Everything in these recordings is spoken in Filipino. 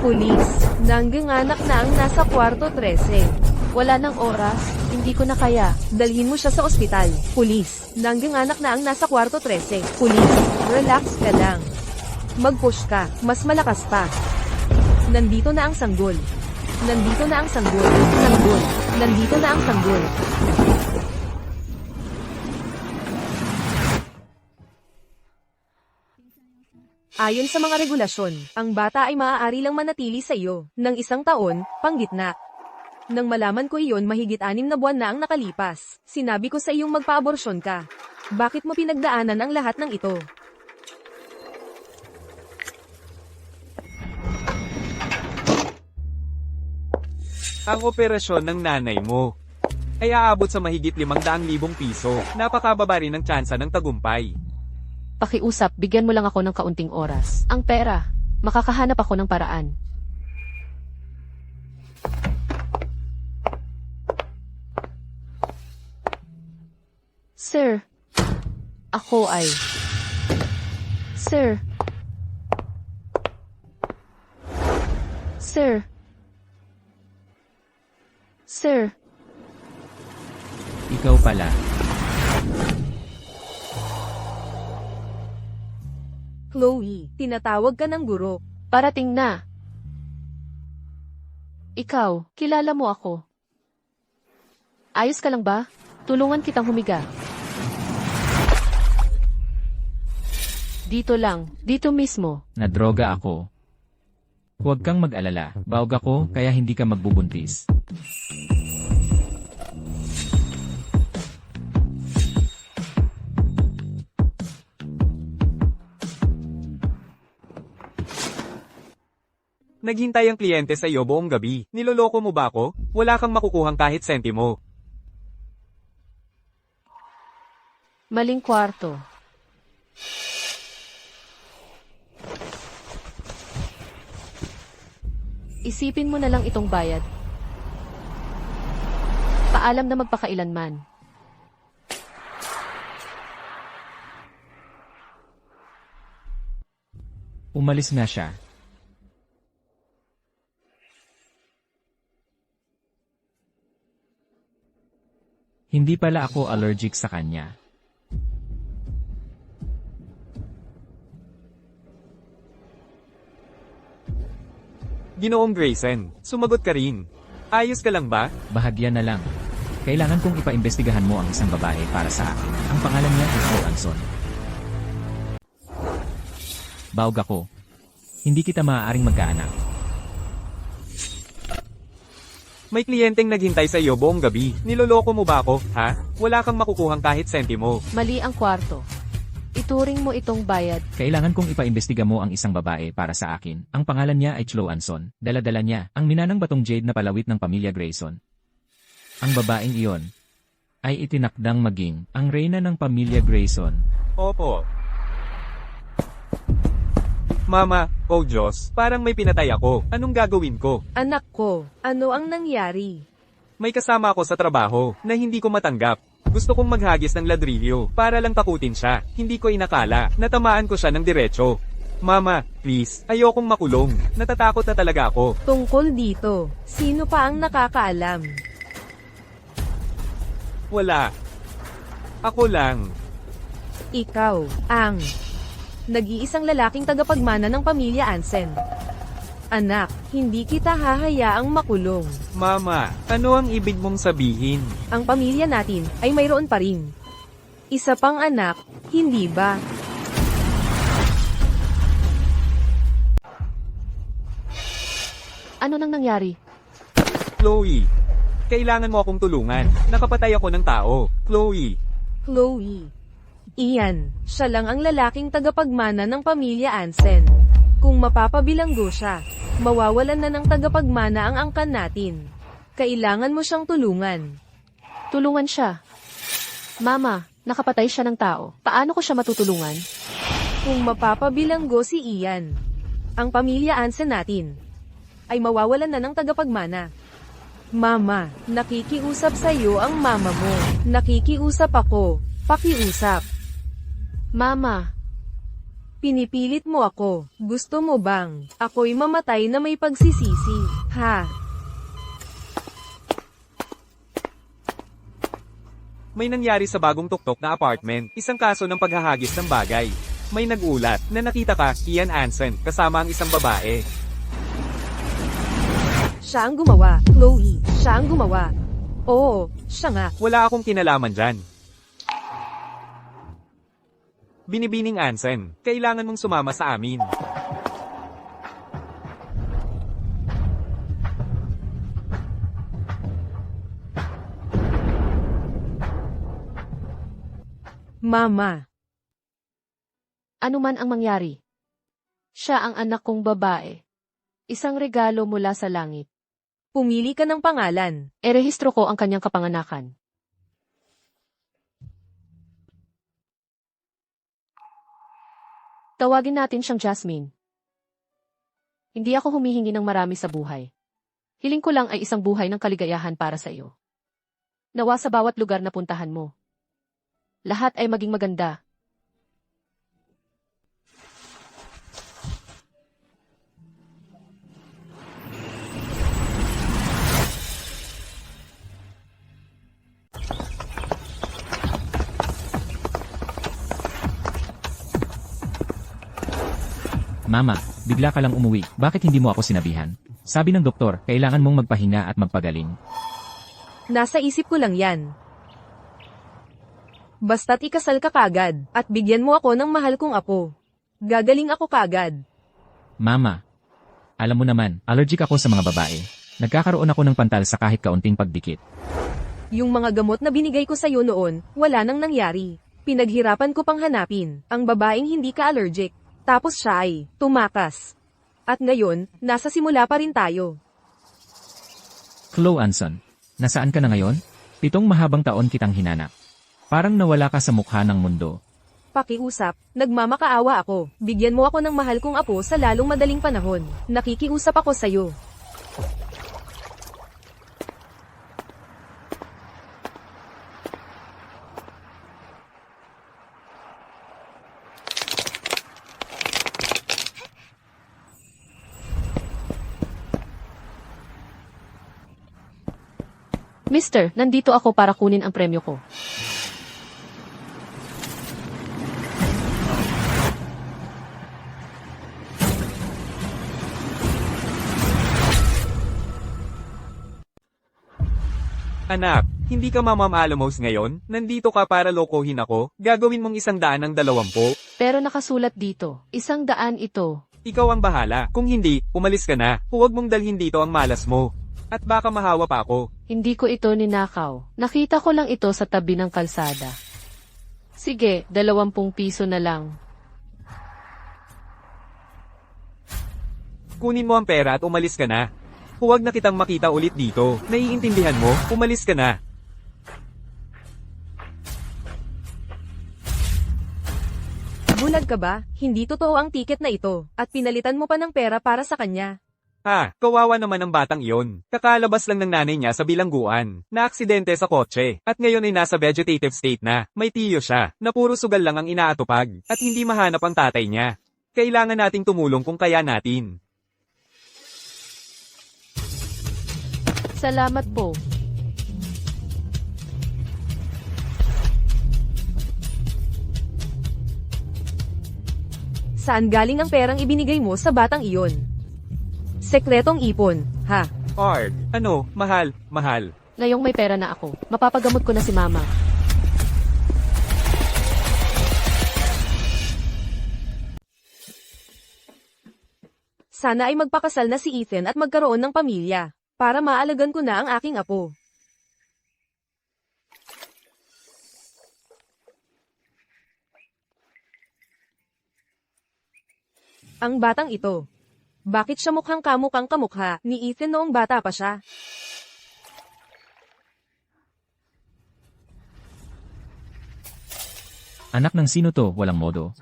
Pulis, nangganganak na ang nasa kwarto 13. Wala nang oras, hindi ko na kaya. Dalhin mo siya sa ospital. Pulis, nangganganak na ang nasa kwarto 13. Pulis, relax ka lang. Mag-push ka, mas malakas pa. Nandito na ang sanggol. Nandito na ang sanggol. Sanggol. Nandito na ang sanggol. Ayon sa mga regulasyon, ang bata ay maaari lang manatili sa iyo ng 1 taon, panggitna. Nang malaman ko iyon mahigit 6 na buwan na ang nakalipas, sinabi ko sa iyong magpa-aborsyon ka. Bakit mo pinagdaanan ang lahat ng ito? Ang operasyon ng nanay mo ay aabot sa mahigit 500,000 piso. Napakababa rin ng tsansa ng tagumpay. Pakiusap, bigyan mo lang ako ng kaunting oras. Ang pera, makakahanap ako ng paraan. Sir, ako ay... Sir. Sir. Sir. Ikaw pala. Chloe, tinatawag ka ng guro. Parating na. Ikaw, kilala mo ako. Ayos ka lang ba? Tulungan kitang humiga. Dito lang, dito mismo. Nadroga ako. Huwag kang mag-alala. Baog ako, kaya hindi ka magbubuntis. Naghintay ang kliyente sa iyo buong gabi. Niloloko mo ba ako? Wala kang makukuhang kahit sentimo. Maling kwarto. Isipin mo na lang itong bayad. Paalam na magpakailanman. Umalis na siya. Hindi pala ako allergic sa kanya. Ginoong Grayson, sumagot ka rin. Ayos ka lang ba? Bahagya na lang. Kailangan kong ipaimbestigahan mo ang isang babae para sa akin. Ang pangalan niya ay Johansson. Baog ako. Hindi kita maaaring magkaanak. May kliyenteng naghintay sa iyo buong gabi. Niloloko mo ba ako, ha? Wala kang makukuhang kahit sentimo. Mali ang kwarto. Ituring mo itong bayad. Kailangan kong ipaimbestiga mo ang isang babae para sa akin. Ang pangalan niya ay Johansson. Dala-dala niya ang minanang batong jade na palawit ng pamilya Grayson. Ang babaeng iyon ay itinakdang maging ang reyna ng pamilya Grayson. Opo. Mama, oh Diyos, parang may pinatay ako. Anong gagawin ko? Anak ko, ano ang nangyari? May kasama ako sa trabaho na hindi ko matanggap. Gusto kong maghagis ng ladrilyo para lang takutin siya. Hindi ko inakala. Natamaan ko siya ng diretso. Mama, please, ayokong makulong. Natatakot na talaga ako. Tungkol dito, sino pa ang nakakaalam? Wala. Ako lang. Ikaw, ang nag-iisang lalaking tagapagmana ng pamilya Ansen. Anak, hindi kita hahayaang makulong. Mama, ano ang ibig mong sabihin? Ang pamilya natin ay mayroon pa rin. Isa pang anak, hindi ba? Ano nang nangyari? Chloe, kailangan mo akong tulungan. Nakapatay ako ng tao. Chloe. Chloe. Iyan, siya lang ang lalaking tagapagmana ng pamilya Ansen. Kung mapapabilanggo siya, mawawalan na ng tagapagmana ang angkan natin. Kailangan mo siyang tulungan. Tulungan siya. Mama, nakapatay siya ng tao. Paano ko siya matutulungan? Kung mapapabilanggo si Ian, ang pamilya Ansen natin, ay mawawalan na ng tagapagmana. Mama, nakikiusap sa iyo ang mama mo. Nakikiusap ako. Pakiusap. Mama, Pinipilit mo ako. Gusto mo bang ako'y mamatay na may pagsisisi? Ha? May nangyari sa bagong tuktok na apartment, isang kaso ng paghahagis ng bagay. May nag-ulat na nakita ka, Ian Anson, kasama ang isang babae. Siya ang gumawa. Chloe, siya ang gumawa. Oo, siya nga. Wala akong kinalaman dyan. Binibining Anson, kailangan mong sumama sa amin. Mama, Ano man ang mangyari. Siya ang anak kong babae. Isang regalo mula sa langit. pumili ka ng pangalan. Erehistro ko ang kanyang kapanganakan. Tawagin natin siyang Jasmine. Hindi ako humihingi ng marami sa buhay. Hiling ko lang ay isang buhay ng kaligayahan para sa iyo. Nawa sa bawat lugar na puntahan mo. Lahat ay maging maganda. Mama, bigla ka lang umuwi. Bakit hindi mo ako sinabihan? Sabi ng doktor, kailangan mong magpahinga at magpagaling. Nasa isip ko lang yan. Basta't ikasal ka kagad, at bigyan mo ako ng mahal kong apo. Gagaling ako kagad. Mama, alam mo naman, allergic ako sa mga babae. Nagkakaroon ako ng pantal sa kahit kaunting pagdikit. Yung mga gamot na binigay ko sa'yo noon, wala nang nangyari. Pinaghirapan ko pang hanapin, ang babaeng hindi ka allergic. Tapos siya ay tumakas. At ngayon, nasa simula pa rin tayo. Chloe Anson, nasaan ka na ngayon? 7 mahabang taon kitang hinanap. Parang nawala ka sa mukha ng mundo. Pakiusap, nagmamakaawa ako. Bigyan mo ako ng mahal kong apo sa lalong madaling panahon. Nakikiusap ako sa'yo. Mister, nandito ako para kunin ang premyo ko. Anak, hindi ka mamamaalamos ngayon? Nandito ka para lokohin ako? Gagawin mong 100 ng 20? Pero nakasulat dito, 100 ito. Ikaw ang bahala. Kung hindi, umalis ka na. Huwag mong dalhin dito ang malas mo. At baka mahawa pa ako. Hindi ko ito ninakaw. Nakita ko lang ito sa tabi ng kalsada. Sige, 20 piso na lang. Kunin mo ang pera at umalis ka na. Huwag na kitang makita ulit dito. Naiintindihan mo? Umalis ka na. Bulag ka ba? Hindi totoo ang tiket na ito. At pinalitan mo pa ng pera para sa kanya. Kawawa naman ang batang iyon. Kakalabas lang ng nanay niya sa bilangguan. Naaksidente sa kotse. At ngayon ay nasa vegetative state na. May tiyo siya, na puro sugal lang ang inaatupag. At hindi mahanap ang tatay niya. Kailangan nating tumulong kung kaya natin. Salamat po. Saan galing ang perang ibinigay mo sa batang iyon? Sekretong ipon, ha? Ard, ano, mahal. Ngayong may pera na ako, mapapagamot ko na si Mama. Sana ay magpakasal na si Ethan at magkaroon ng pamilya. Para maalagan ko na ang aking apo. Ang batang ito. Bakit siya mukhang kamukhang kamukha ni Ethan noong bata pa siya? Anak ng sino to, walang modo.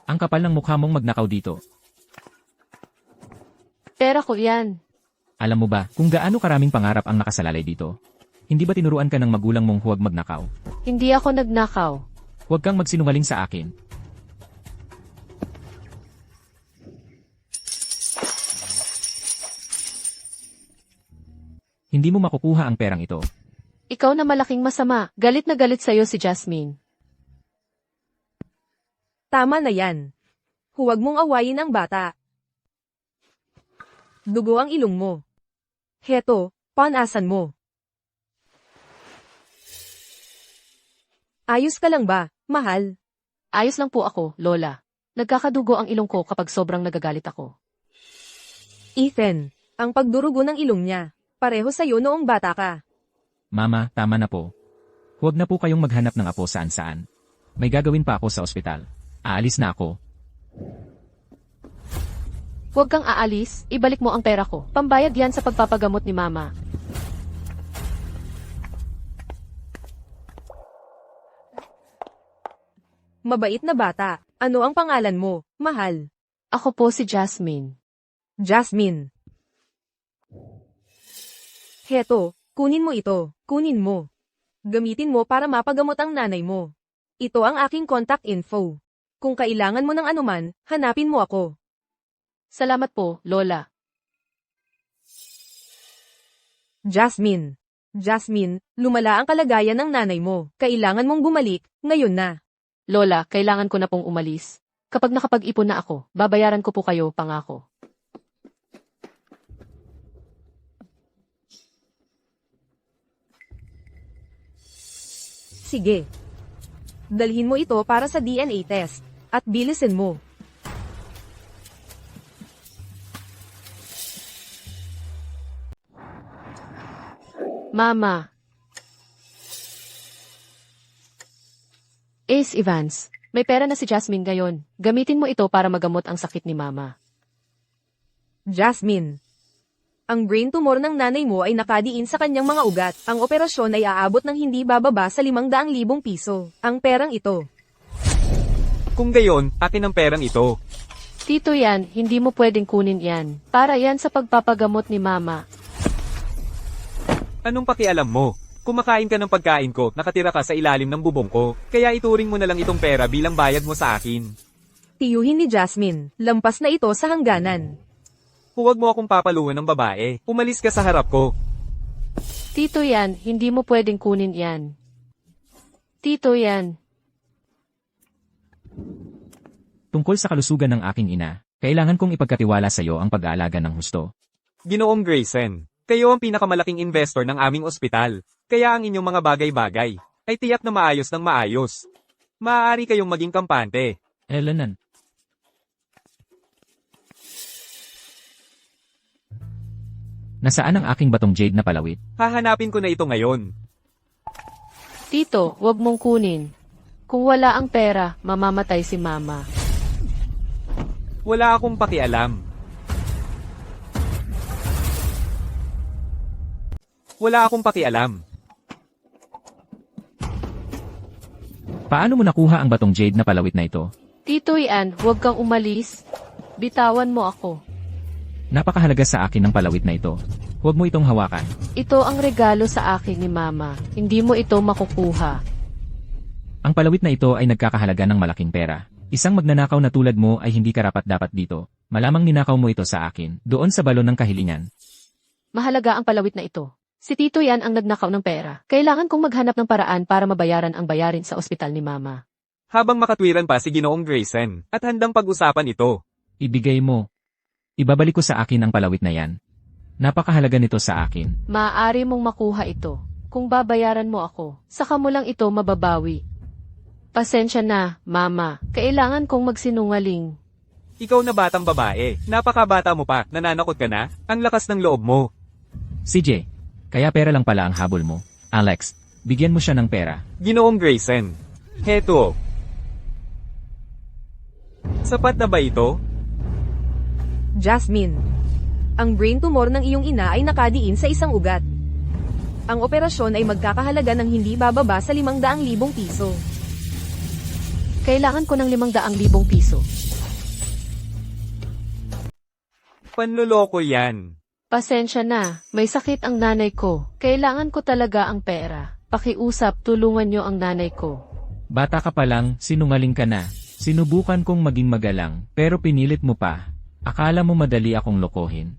Ang kapal ng mukha mong magnakaw dito. Pera ko yan. Alam mo ba kung gaano karaming pangarap ang nakasalalay dito? Hindi ba tinuruan ka ng magulang mong huwag magnakaw? Hindi ako nagnakaw. Huwag kang magsinungaling sa akin. Hindi mo makukuha ang perang ito. Ikaw na malaking masama, galit na galit sa'yo si Jasmine. Tama na yan. Huwag mong awayin ang bata. Dugo ang ilong mo. Heto, panasan mo. Ayos ka lang ba, mahal? Ayos lang po ako, Lola. Nagkakadugo ang ilong ko kapag sobrang nagagalit ako. Ethan, ang pagdurugo ng ilong niya, pareho sa'yo noong bata ka. Mama, tama na po. Huwag na po kayong maghanap ng apo saan-saan. May gagawin pa ako sa ospital. Aalis na ako. Huwag kang aalis, ibalik mo ang pera ko. Pambayad yan sa pagpapagamot ni Mama. Mabait na bata. Ano ang pangalan mo, mahal? Ako po si Jasmine. Jasmine. Heto, kunin mo ito. Kunin mo. Gamitin mo para mapagamot ang nanay mo. Ito ang aking contact info. Kung kailangan mo ng anuman, hanapin mo ako. Salamat po, Lola. Jasmine. Jasmine, lumala ang kalagayan ng nanay mo. Kailangan mong bumalik, ngayon na. Lola, kailangan ko na pong umalis. Kapag nakapag-ipon na ako, babayaran ko po kayo, pangako. Sige. Dalhin mo ito para sa DNA test. At bilisin mo. Mama. Ace Evans, may pera na si Jasmine ngayon. Gamitin mo ito para magamot ang sakit ni Mama. Jasmine. Ang brain tumor ng nanay mo ay nakadiin sa kanyang mga ugat. Ang operasyon ay aabot ng hindi bababa sa 500,000 piso. Ang perang ito. Kung gayon, akin ang perang ito. Tito yan, hindi mo pwedeng kunin yan. Para yan sa pagpapagamot ni Mama. Anong pakialam mo? Kumakain ka ng pagkain ko, nakatira ka sa ilalim ng bubong ko, kaya ituring mo na lang itong pera bilang bayad mo sa akin. Tiyuhin ni Jasmine. Lampas na ito sa hangganan. Huwag mo akong papaluan ng babae. Umalis ka sa harap ko. Tito yan, hindi mo pwedeng kunin yan. Tito yan. Tungkol sa kalusugan ng aking ina, kailangan kong ipagkatiwala sa iyo ang pag-aalaga ng husto. Ginoong Grayson, kayo ang pinakamalaking investor ng aming ospital, kaya ang inyong mga bagay-bagay ay tiyak na maayos ng maayos. Maaari kayong maging kampante. Elenan. Nasaan ang aking batong jade na palawit? Hahanapin ko na ito ngayon. Tito, wag mong kunin. Kung wala ang pera, mamamatay si Mama. Wala akong pakialam. Wala akong pakialam. Paano mo nakuha ang batong jade na palawit na ito? Tito Ian, huwag kang umalis. Bitawan mo ako. Napakahalaga sa akin ng palawit na ito. Huwag mo itong hawakan. Ito ang regalo sa akin ni Mama. Hindi mo ito makukuha. Ang palawit na ito ay nagkakahalaga ng malaking pera. Isang magnanakaw na tulad mo ay hindi karapat-dapat dito. Malamang ninakaw mo ito sa akin, doon sa balon ng kahilingan. Mahalaga ang palawit na ito. Si Tito yan ang nagnakaw ng pera. Kailangan kong maghanap ng paraan para mabayaran ang bayarin sa ospital ni Mama. Habang makatwiran pa si Ginoong Grayson, at handang pag-usapan ito. Ibigay mo. Ibabalik ko sa akin ang palawit na yan. Napakahalaga nito sa akin. Maaari mong makuha ito. Kung babayaran mo ako, saka mo lang ito mababawi. Pasensya na, Mama. Kailangan kong magsinungaling. Ikaw na batang babae, napakabata mo pa, nananakot ka na, ang lakas ng loob mo. CJ, kaya pera lang pala ang habol mo. Alex, bigyan mo siya ng pera. Ginoong Grayson, heto. Sapat na ba ito? Jasmine. Ang brain tumor ng iyong ina ay nakadiin sa isang ugat. Ang operasyon ay magkakahalaga ng hindi bababa sa 500,000 piso. Kailangan ko ng 500,000 piso. Panloloko yan. Pasensya na, may sakit ang nanay ko. Kailangan ko talaga ang pera. Pakiusap, tulungan niyo ang nanay ko. Bata ka pa lang, sinungaling ka na. Sinubukan kong maging magalang, pero pinilit mo pa. Akala mo madali akong lokohin.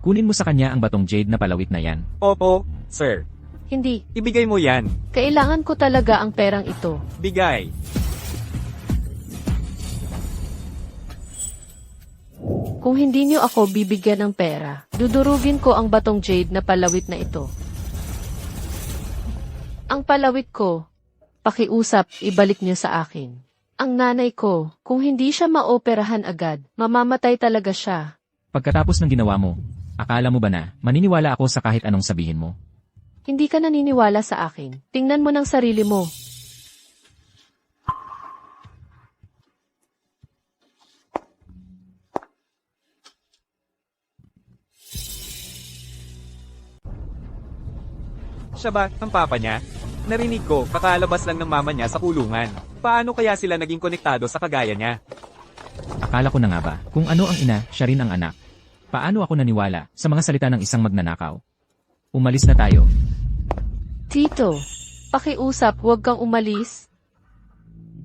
Kunin mo sa kanya ang batong jade na palawit na yan. Opo, sir. Hindi. Ibigay mo yan. Kailangan ko talaga ang perang ito. Bigay. Kung hindi niyo ako bibigyan ng pera, dudurugin ko ang batong jade na palawit na ito. Ang palawit ko, pakiusap, ibalik niyo sa akin. Ang nanay ko, kung hindi siya maoperahan agad, mamamatay talaga siya. Pagkatapos ng ginawa mo, akala mo ba na maniniwala ako sa kahit anong sabihin mo? Hindi ka naniniwala sa akin. Tingnan mo ng sarili mo. Siya ba, ang papa niya? Narinig ko, kakalabas lang ng mama niya sa kulungan. Paano kaya sila naging konektado sa kagaya niya? Akala ko na nga ba, kung ano ang ina, siya rin ang anak. Paano ako naniwala sa mga salita ng isang magnanakaw? Umalis na tayo. Tito, pakiusap, huwag kang umalis.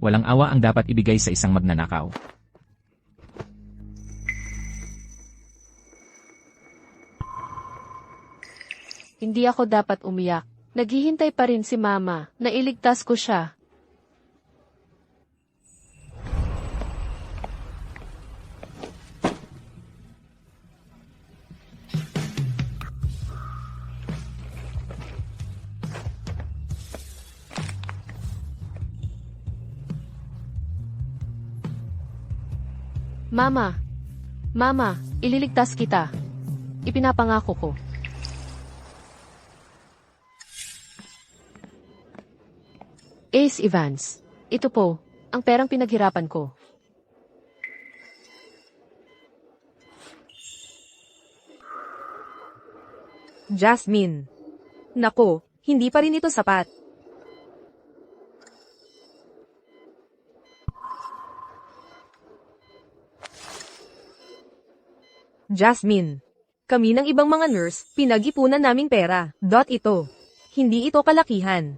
Walang awa ang dapat ibigay sa isang magnanakaw. Hindi ako dapat umiyak. Naghihintay pa rin si Mama. Nailigtas ko siya. Mama, Mama, ililigtas kita. Ipinapangako ko. Ace Evans, ito po, ang perang pinaghirapan ko. Jasmine. Nako, hindi pa rin ito sapat. Jasmine. Kami ng ibang mga nurse, pinag-ipunan naming pera. Ito. Hindi ito kalakihan.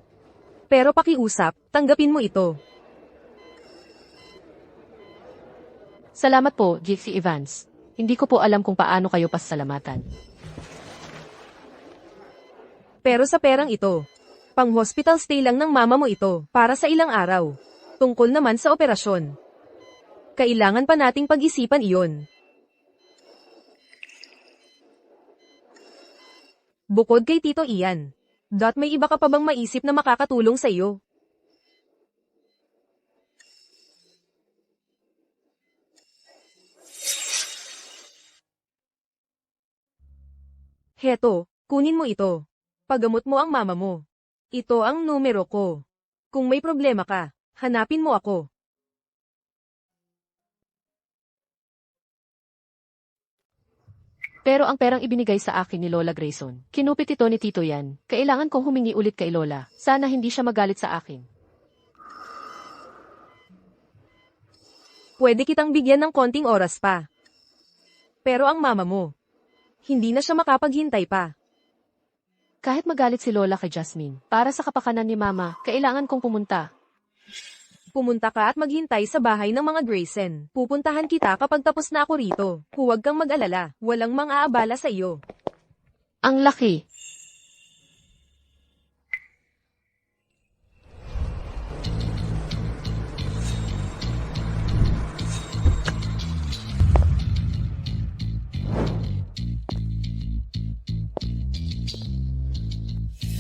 Pero pakiusap, tanggapin mo ito. Salamat po, GC Evans. Hindi ko po alam kung paano kayo pasalamatan. Pero sa perang ito, pang-hospital stay lang ng mama mo ito, para sa ilang araw. Tungkol naman sa operasyon. Kailangan pa nating pag-isipan iyon. Bukod kay Tito Ian. May iba ka pa bang maisip na makakatulong sa iyo? Heto, kunin mo ito. Pagamot mo ang mama mo. Ito ang numero ko. Kung may problema ka, hanapin mo ako. Pero ang perang ibinigay sa akin ni Lola Grayson, kinupit ito ni Tito Yan. Kailangan kong humingi ulit kay Lola. Sana hindi siya magalit sa akin. Pwede kitang bigyan ng konting oras pa. Pero ang mama mo, hindi na siya makapaghintay pa. Kahit magalit si Lola kay Jasmine, para sa kapakanan ni Mama, kailangan kong pumunta. Pumunta ka at maghintay sa bahay ng mga Grayson. Pupuntahan kita kapag tapos na ako rito. Huwag kang mag-alala, walang mang-aabala sa iyo. Ang laki.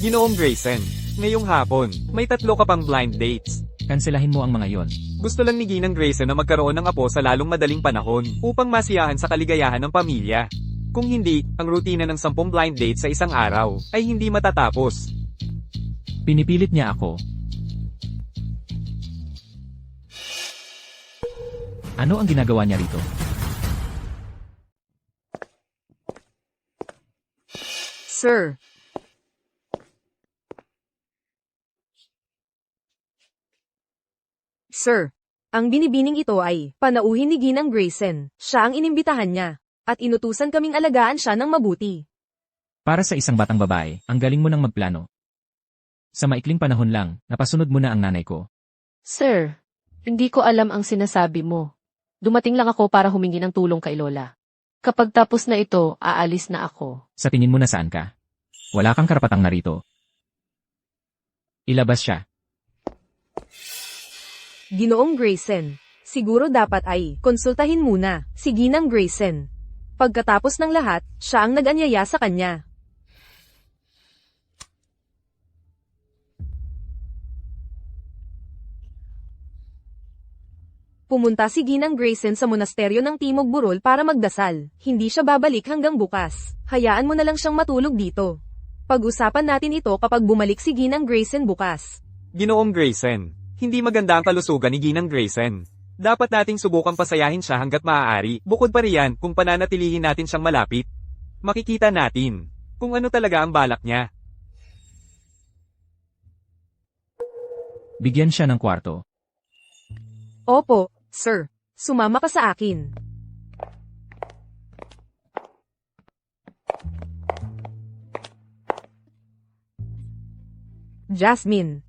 Ginoong Grayson, ngayong hapon, may 3 ka pang blind dates. Kanselahin mo ang mga yon. Gusto lang ni Ginang Grayson na magkaroon ng apo sa lalong madaling panahon upang masiyahan sa kaligayahan ng pamilya. Kung hindi, ang rutina ng 10 blind dates sa isang araw ay hindi matatapos. Pinipilit niya ako. Ano ang ginagawa niya rito? Sir. Sir, ang binibining ito ay panauhin ni Ginang Grayson. Siya ang inimbitahan niya. At inutusan kaming alagaan siya ng mabuti. Para sa isang batang babae, ang galing mo nang magplano. Sa maikling panahon lang, napasunod mo na ang nanay ko. Sir, hindi ko alam ang sinasabi mo. Dumating lang ako para humingi ng tulong kay Lola. Kapag tapos na ito, aalis na ako. Sa tingin mo nasaan ka? Wala kang karapatang narito. Ilabas siya. Ginoong Grayson, siguro dapat ay konsultahin muna si Ginang Grayson. Pagkatapos ng lahat, siya ang nag-anyaya sa kanya. Pumunta si Ginang Grayson sa monasteryo ng Timog Burol para magdasal. Hindi siya babalik hanggang bukas. Hayaan mo na lang siyang matulog dito. Pag-usapan natin ito kapag bumalik si Ginang Grayson bukas. Ginoong Grayson, hindi maganda ang kalusugan ni Ginang Grayson. Dapat nating subukang pasayahin siya hanggat maaari. Bukod pa riyan, kung pananatilihin natin siyang malapit, makikita natin kung ano talaga ang balak niya. Bigyan siya ng kwarto. Opo, sir. Sumama ka sa akin. Jasmine.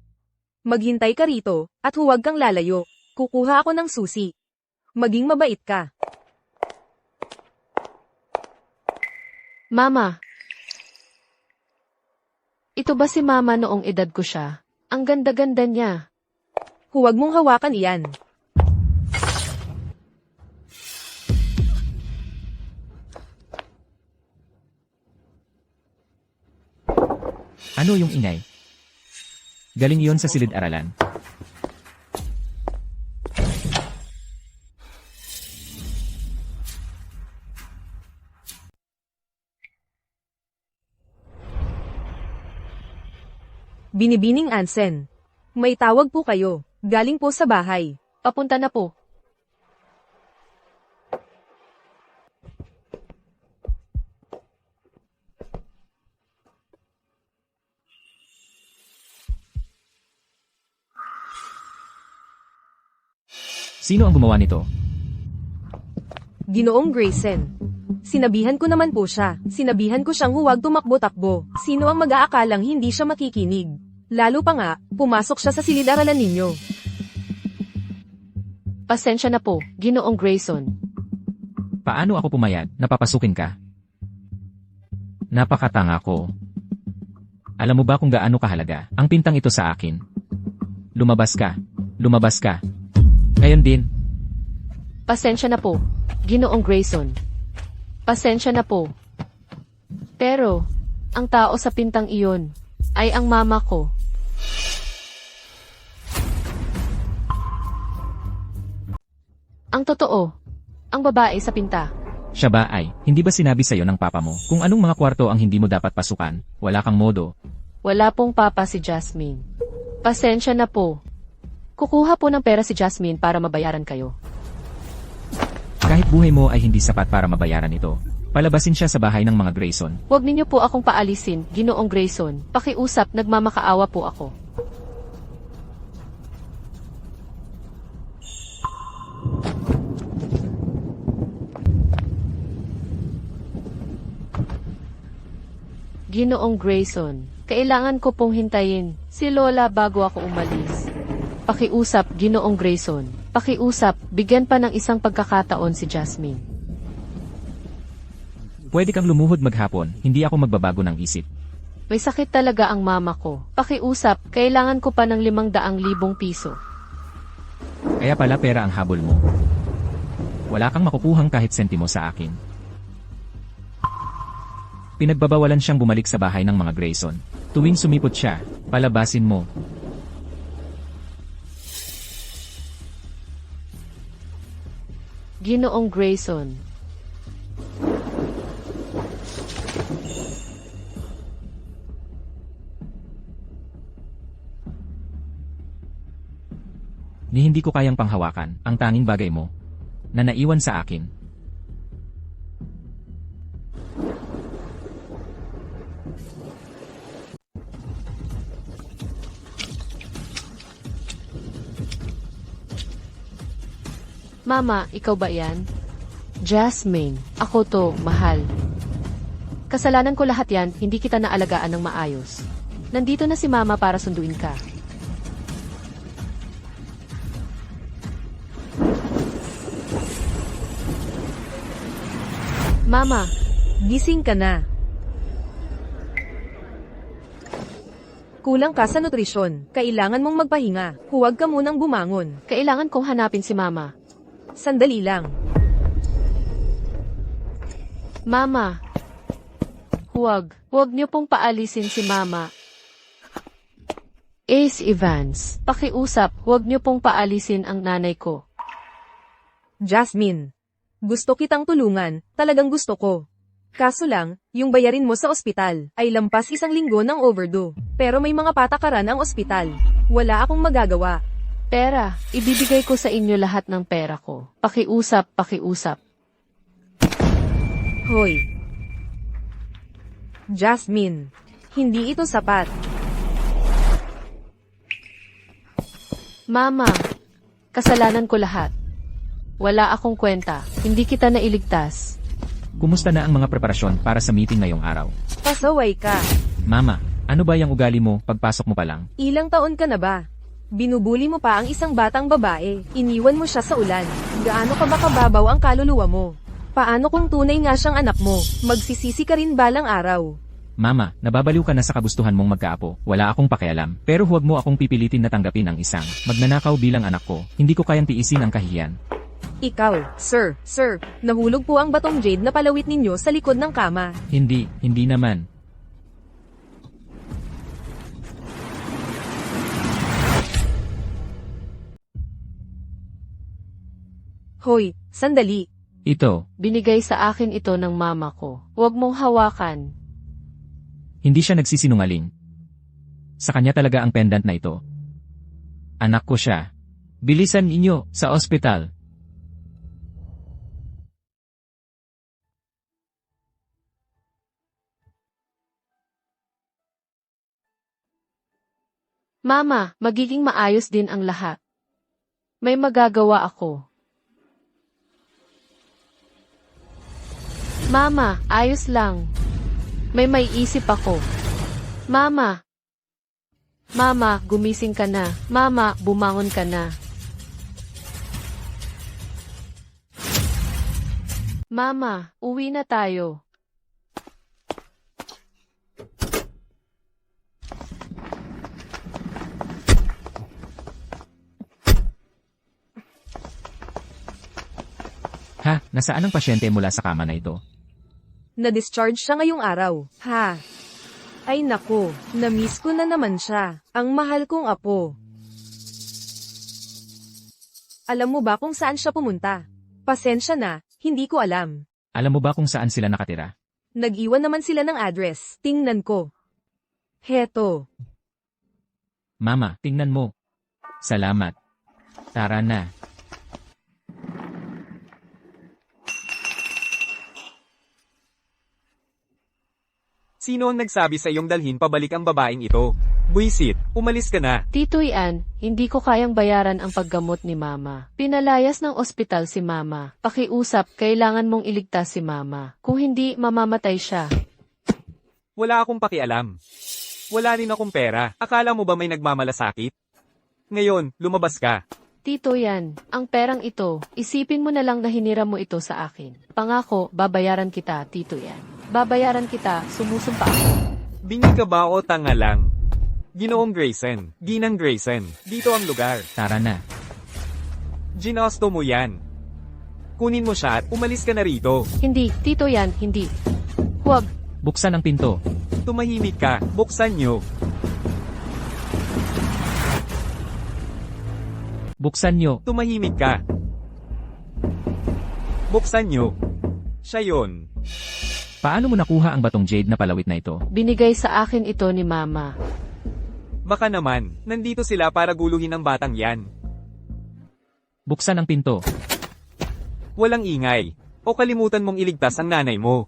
Maghintay ka rito, at huwag kang lalayo. Kukuha ako ng susi. Maging mabait ka. Mama. Ito ba si Mama noong edad ko siya? Ang ganda-ganda niya. Huwag mong hawakan iyan. Ano yung ingay? Galing iyon sa silid-aralan. Binibining Ansen. May tawag po kayo. Galing po sa bahay. Papunta na po. Sino ang gumawa nito? Ginoong Grayson. Sinabihan ko naman po siya. Sinabihan ko siyang huwag tumakbo-takbo. Sino ang mag-aakalang hindi siya makikinig? Lalo pa nga, pumasok siya sa silid-aralan ninyo. Pasensya na po, Ginoong Grayson. Paano ako pumayag na papasukin ka? Napakatanga ko. Alam mo ba kung gaano kahalaga ang pintang ito sa akin? Lumabas ka. Lumabas ka. Ngayon din. Pasensya na po, Ginoong Grayson. Pasensya na po. Pero, ang tao sa pintang iyon ay ang mama ko. Ang totoo, ang babae sa pinta. Siya ba ay, hindi ba sinabi sa'yo ng papa mo kung anong mga kwarto ang hindi mo dapat pasukan? Wala kang modo. Wala pong papa si Jasmine. Pasensya na po. Kukuha po ng pera si Jasmine para mabayaran kayo. Kahit buhay mo ay hindi sapat para mabayaran ito. Palabasin siya sa bahay ng mga Grayson. Huwag ninyo po akong paalisin, Ginoong Grayson. Pakiusap, nagmamakaawa po ako. Ginoong Grayson, kailangan ko pong hintayin si Lola bago ako umalis. Pakiusap, Ginoong Grayson. Pakiusap, bigyan pa ng isang pagkakataon si Jasmine. Pwede kang lumuhod maghapon, hindi ako magbabago ng isip. May sakit talaga ang mama ko. Pakiusap, kailangan ko pa ng 500,000 piso. Kaya pala pera ang habol mo. Wala kang makukuhang kahit sentimo sa akin. Pinagbabawalan siyang bumalik sa bahay ng mga Grayson. Tuwing sumipot siya, palabasin mo. Ginoong Grayson. Ni hindi ko kayang panghawakan ang tanging bagay mo na naiwan sa akin. Mama, ikaw ba yan? Jasmine, ako to, mahal. Kasalanan ko lahat yan, hindi kita naalagaan ng maayos. Nandito na si Mama para sunduin ka. Mama, Gising ka na. Kulang ka sa nutrisyon. Kailangan mong magpahinga. Huwag ka munang bumangon. kailangan kong hanapin si Mama. Sandali lang. Mama. Huwag niyo pong paalisin si Mama. Ace Evans, pakiusap, huwag niyo pong paalisin ang nanay ko. Jasmine. Gusto kitang tulungan. Talagang gusto ko. Kaso lang, yung bayarin mo sa ospital ay lampas 1 linggo ng overdue. Pero may mga patakaran ang ospital. Wala akong magagawa. Pera, ibibigay ko sa inyo lahat ng pera ko. Pakiusap. Hoy. Jasmine. Hindi ito sapat. Mama, kasalanan ko lahat. Wala akong kwenta. Hindi kita nailigtas. Kumusta na ang mga preparasyon para sa meeting ngayong araw? Pasaway ka. Mama, ano ba yung ugali mo pagpasok mo pa lang? Ilang taon ka na ba? Binubuli mo pa ang isang batang babae. Iniwan mo siya sa ulan. Gaano ka ba kababaw ang kaluluwa mo? Paano kung tunay nga siyang anak mo? Magsisisi ka rin balang araw. Mama, nababaliw ka na sa kagustuhan mong magkaapo. Wala akong pakialam. Pero huwag mo akong pipilitin na tanggapin ang isang magnanakaw bilang anak ko. Hindi ko kayang tiisin ang kahiyan. Ikaw, sir, nahulog po ang batong jade na palawit ninyo sa likod ng kama. Hindi naman. Hoy, sandali. Ito, Binigay sa akin ito ng mama ko. Huwag mong hawakan. hindi siya nagsisinungaling. Sa kanya talaga ang pendant na ito. Anak ko siya. Bilisan ninyo sa ospital. Mama, magiging maayos din ang lahat. May magagawa ako. Mama, ayos lang. May maiisip ako. Mama. Mama, gumising ka na. Mama, bumangon ka na. Mama, uwi na tayo. Ha, nasaan ang pasyente mula sa kama na ito? Na-discharge siya ngayong araw. Ha? Ay nako, na-miss ko na naman siya. Ang mahal kong apo. Alam mo ba kung saan siya pumunta? Pasensya na, hindi ko alam. Alam mo ba kung saan sila nakatira? Nag-iwan naman sila ng address. Tingnan ko. Heto. Mama, tingnan mo. Salamat. Tara na. Sino ang nagsabi sa iyong dalhin pabalik ang babaeng ito? Buisit, umalis ka na. Tito Ian, hindi ko kayang bayaran ang paggamot ni Mama. Pinalayas ng ospital si Mama. Pakiusap, kailangan mong iligtas si Mama. Kung hindi, mamamatay siya. Wala akong pakialam. Wala rin akong pera. Akala mo ba may nagmamalasakit? Ngayon, lumabas ka. Tito Ian, ang perang ito, isipin mo na lang na hiniram mo ito sa akin. Pangako, babayaran kita, Tito Ian. Babayaran kita, sumusumpa ako. Bingi ka ba o tanga lang? Ginoong Grayson, Ginang Grayson, dito ang lugar. Tara na. Ginosto mo yan. Kunin mo siya at umalis ka na rito. Hindi, Tito Ian, hindi. Huwag. Buksan ang pinto. Tumahimik ka, buksan nyo. Buksan nyo. Tumahimik ka. Buksan nyo. Siya yun. Paano mo nakuha ang batong jade na palawit na ito? Binigay sa akin ito ni Mama. Baka naman, nandito sila para guluhin ang batang yan. Buksan ang pinto. Walang ingay. O kalimutan mong iligtas ang nanay mo.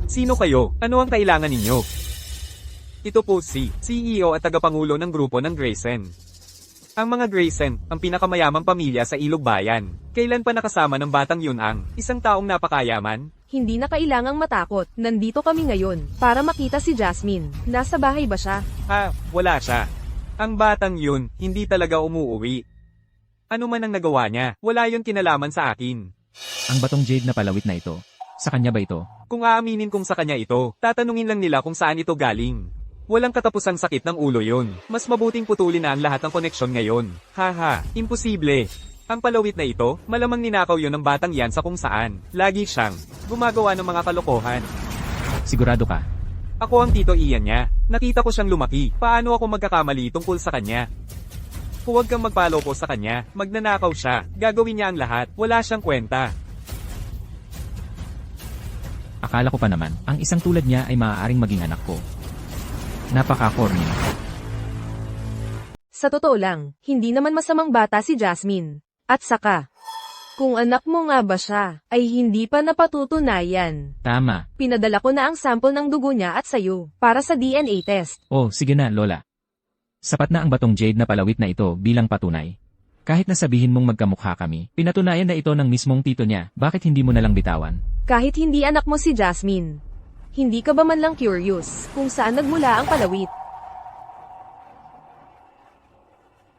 Sino kayo? Ano ang kailangan ninyo? Ito po si CEO at tagapangulo ng grupo ng Grayson. Ang mga Grayson, ang pinakamayamang pamilya sa Ilog Bayan. Kailan pa nakasama ng batang yun ang isang taong napakayaman? Hindi na kailangang matakot. Nandito kami ngayon para makita si Jasmine. Nasa bahay ba siya? Wala siya. Ang batang yun, hindi talaga umuuwi. Ano man ang nagawa niya, wala yon kinalaman sa akin. Ang batong jade na palawit na ito, sa kanya ba ito? Kung aaminin kong sa kanya ito, tatanungin lang nila kung saan ito galing. Walang katapusang sakit ng ulo yon. Mas mabuting putulin na ang lahat ng koneksyon ngayon. Haha, imposible. Ang palawit na ito, malamang ninakaw yon ng batang yan sa kung saan. Lagi siyang gumagawa ng mga kalokohan. Sigurado ka? Ako ang Tito Ian niya. Nakita ko siyang lumaki. Paano ako magkakamali tungkol sa kanya? Huwag kang magpaloko sa kanya. Magnanakaw siya. Gagawin niya ang lahat. Wala siyang kwenta. Akala ko pa naman, ang isang tulad niya ay maaaring maging anak ko. Napaka-corny. Sa totoo lang, hindi naman masamang bata si Jasmine. At saka, kung anak mo nga ba siya, ay hindi pa napatutunayan. Tama. Pinadala ko na ang sample ng dugo niya at sayo, para sa DNA test. Oh, sige na, Lola. Sapat na ang batong jade na palawit na ito bilang patunay. Kahit na sabihin mong magkamukha kami, pinatunayan na ito ng mismong tito niya, bakit hindi mo na lang bitawan? Kahit hindi anak mo si Jasmine. Hindi ka ba man lang curious kung saan nagmula ang palawit?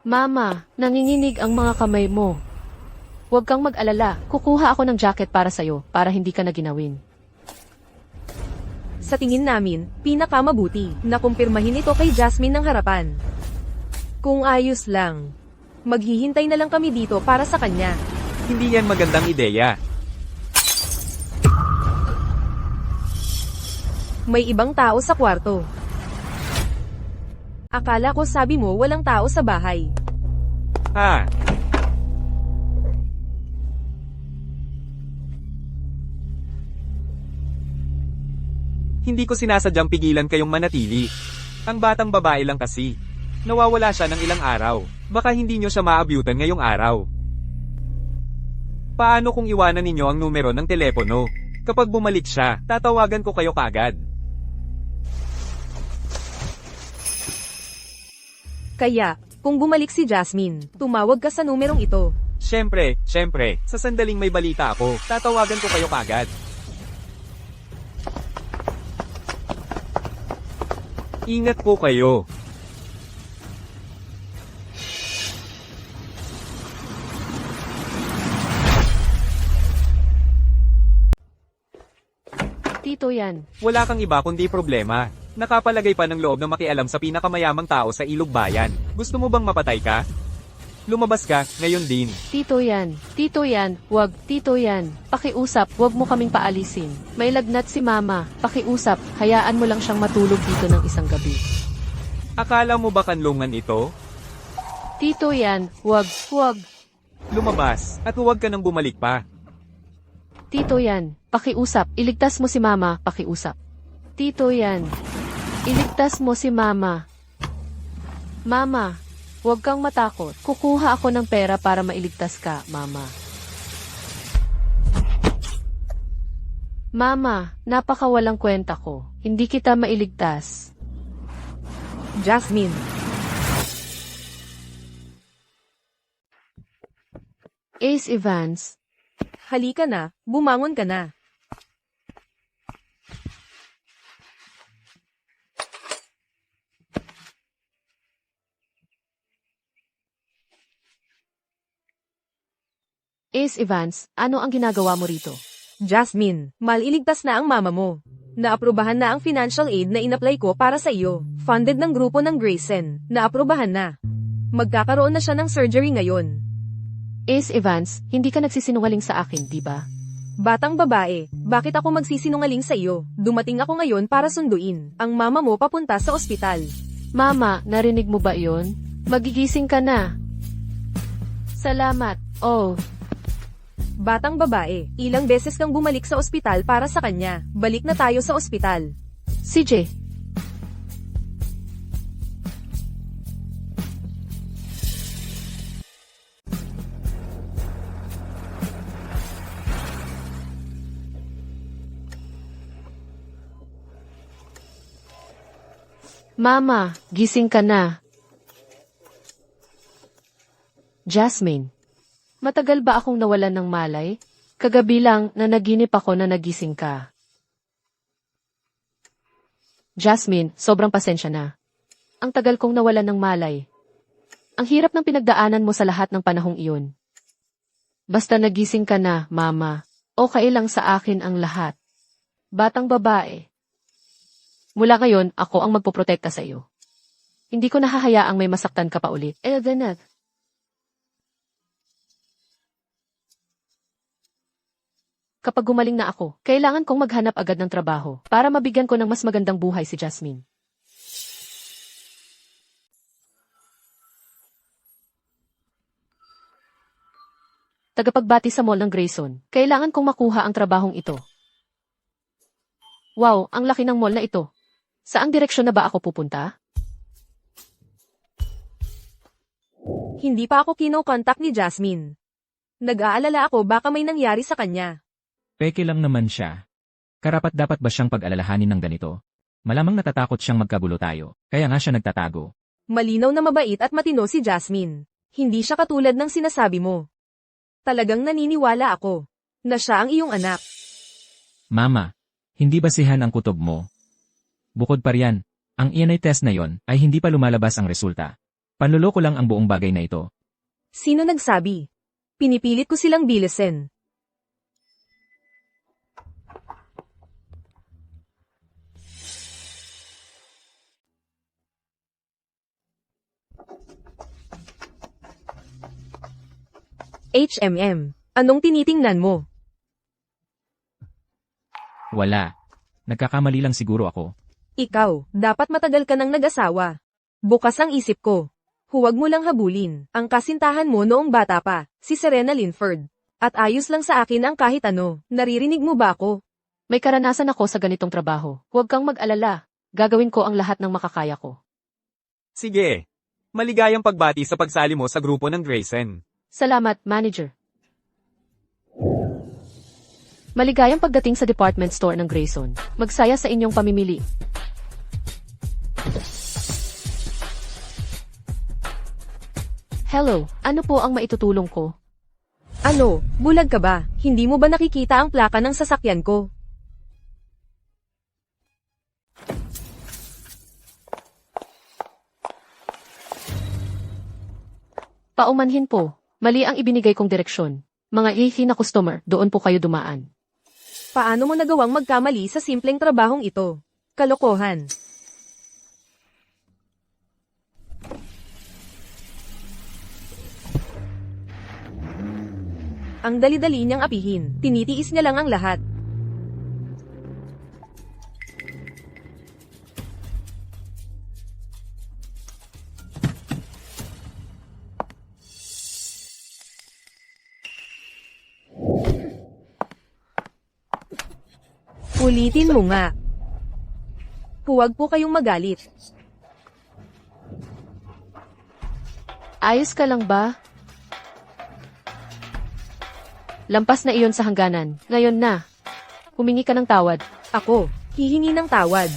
Mama, nanginginig ang mga kamay mo. Huwag kang mag-alala, kukuha ako ng jacket para sa'yo, para hindi ka na ginawin. Sa tingin namin, pinakamabuti na kumpirmahin ito kay Jasmine ng harapan. Kung ayos lang, maghihintay na lang kami dito para sa kanya. Hindi yan magandang ideya. May ibang tao sa kwarto. Akala ko sabi mo walang tao sa bahay. Ha? Hindi ko sinasadyang pigilan kayong manatili. Ang batang babae lang kasi. Nawawala siya ng ilang araw. Baka hindi nyo siya maabyutan ngayong araw. Paano kung iwanan ninyo ang numero ng telepono? Kapag bumalik siya, tatawagan ko kayo kaagad. Kaya, kung bumalik si Jasmine, tumawag ka sa numerong ito. Siyempre, sa sandaling may balita ako, tatawagan ko kayo kaagad. Ingat po kayo. Tito yan. Wala kang iba kundi problema. Nakapalagay pa ng loob na makialam sa pinakamayamang tao sa Ilog Bayan. Gusto mo bang mapatay ka? Lumabas ka, ngayon din. Tito yan, wag, tito yan. Pakiusap, wag mo kaming paalisin. May lagnat si mama, pakiusap, hayaan mo lang siyang matulog dito ng isang gabi. Akala mo ba kanlungan ito? Tito yan, wag. Lumabas, at huwag ka nang bumalik pa. Tito yan, pakiusap, iligtas mo si mama, pakiusap. Tito yan, iligtas mo si mama. Mama, huwag kang matakot. Kukuha ako ng pera para mailigtas ka, mama. Mama, napakawalang kwenta ko. Hindi kita mailigtas. Jasmine. Ace Evans. Halika na, bumangon ka na. Ace Evans, ano ang ginagawa mo rito? Jasmine, maliligtas na ang mama mo. Naaprubahan na ang financial aid na inapply ko para sa iyo. Funded ng grupo ng Grayson. Naaprubahan na. Magkakaroon na siya ng surgery ngayon. Ace Evans, hindi ka nagsisinungaling sa akin, di ba? Batang babae, bakit ako magsisinungaling sa iyo? Dumating ako ngayon para sunduin ang mama mo papunta sa ospital. Mama, narinig mo ba yon? Magigising ka na. Salamat. Oh, Batang babae, ilang beses kang bumalik sa ospital para sa kanya. Balik na tayo sa ospital. CJ. Mama, gising ka na. Jasmine. Matagal ba akong nawalan ng malay? Kagabi lang na naginip ako na nagising ka. Jasmine, sobrang pasensya na. Ang tagal kong nawalan ng malay. Ang hirap ng pinagdaanan mo sa lahat ng panahong iyon. Basta nagising ka na, Mama. Okay lang sa akin ang lahat. Batang babae. Mula ngayon, ako ang magpoprotekta sa iyo. Hindi ko nahahayaang may masaktan ka pa ulit. Eldeneth. Kapag gumaling na ako, kailangan kong maghanap agad ng trabaho para mabigyan ko ng mas magandang buhay si Jasmine. Tagapagbati sa mall ng Grayson, kailangan kong makuha ang trabahong ito. Wow, ang laki ng mall na ito. Saang direksyon na ba ako pupunta? Hindi pa ako kino-contact ni Jasmine. Nag-aalala ako baka may nangyari sa kanya. Peke lang naman siya. Karapat-dapat ba siyang pag-alalahanin ng ganito? Malamang natatakot siyang magkagulo tayo, kaya nga siya nagtatago. Malinaw na mabait at matino si Jasmine. Hindi siya katulad ng sinasabi mo. Talagang naniniwala ako na siya ang iyong anak. Mama, hindi basihan ang kutob mo. Bukod pa riyan, ang ENI test na yon ay hindi pa lumalabas ang resulta. Panloloko lang ang buong bagay na ito. Sino nagsabi? Pinipilit ko silang bilisin. Anong tinitingnan mo? Wala. Nagkakamali lang siguro ako. Ikaw, dapat matagal ka nang nag-asawa. Bukas ang isip ko. Huwag mo lang habulin ang kasintahan mo noong bata pa, si Serena Linford. At ayos lang sa akin ang kahit ano. Naririnig mo ba ako? May karanasan ako sa ganitong trabaho. Huwag kang mag-alala. Gagawin ko ang lahat ng makakaya ko. Sige. Maligayang pagbati sa pagsali mo sa grupo ng Grayson. Salamat, Manager. Maligayang pagdating sa department store ng Grayson. Magsaya sa inyong pamimili. Hello, ano po ang maitutulong ko? Ano, bulag ka ba? Hindi mo ba nakikita ang plaka ng sasakyan ko? Paumanhin po. Mali ang ibinigay kong direksyon. Mga ihi na customer, doon po kayo dumaan. Paano mo nagawang magkamali sa simpleng trabahong ito? Kalokohan. Ang dali-dali niyang apihin. Tinitiis niya lang ang lahat. Ulitin mo nga. Huwag po kayong magalit. Ayos ka lang ba? Lampas na iyon sa hangganan. Ngayon na. Humingi ka ng tawad. Ako, hihingi ng tawad.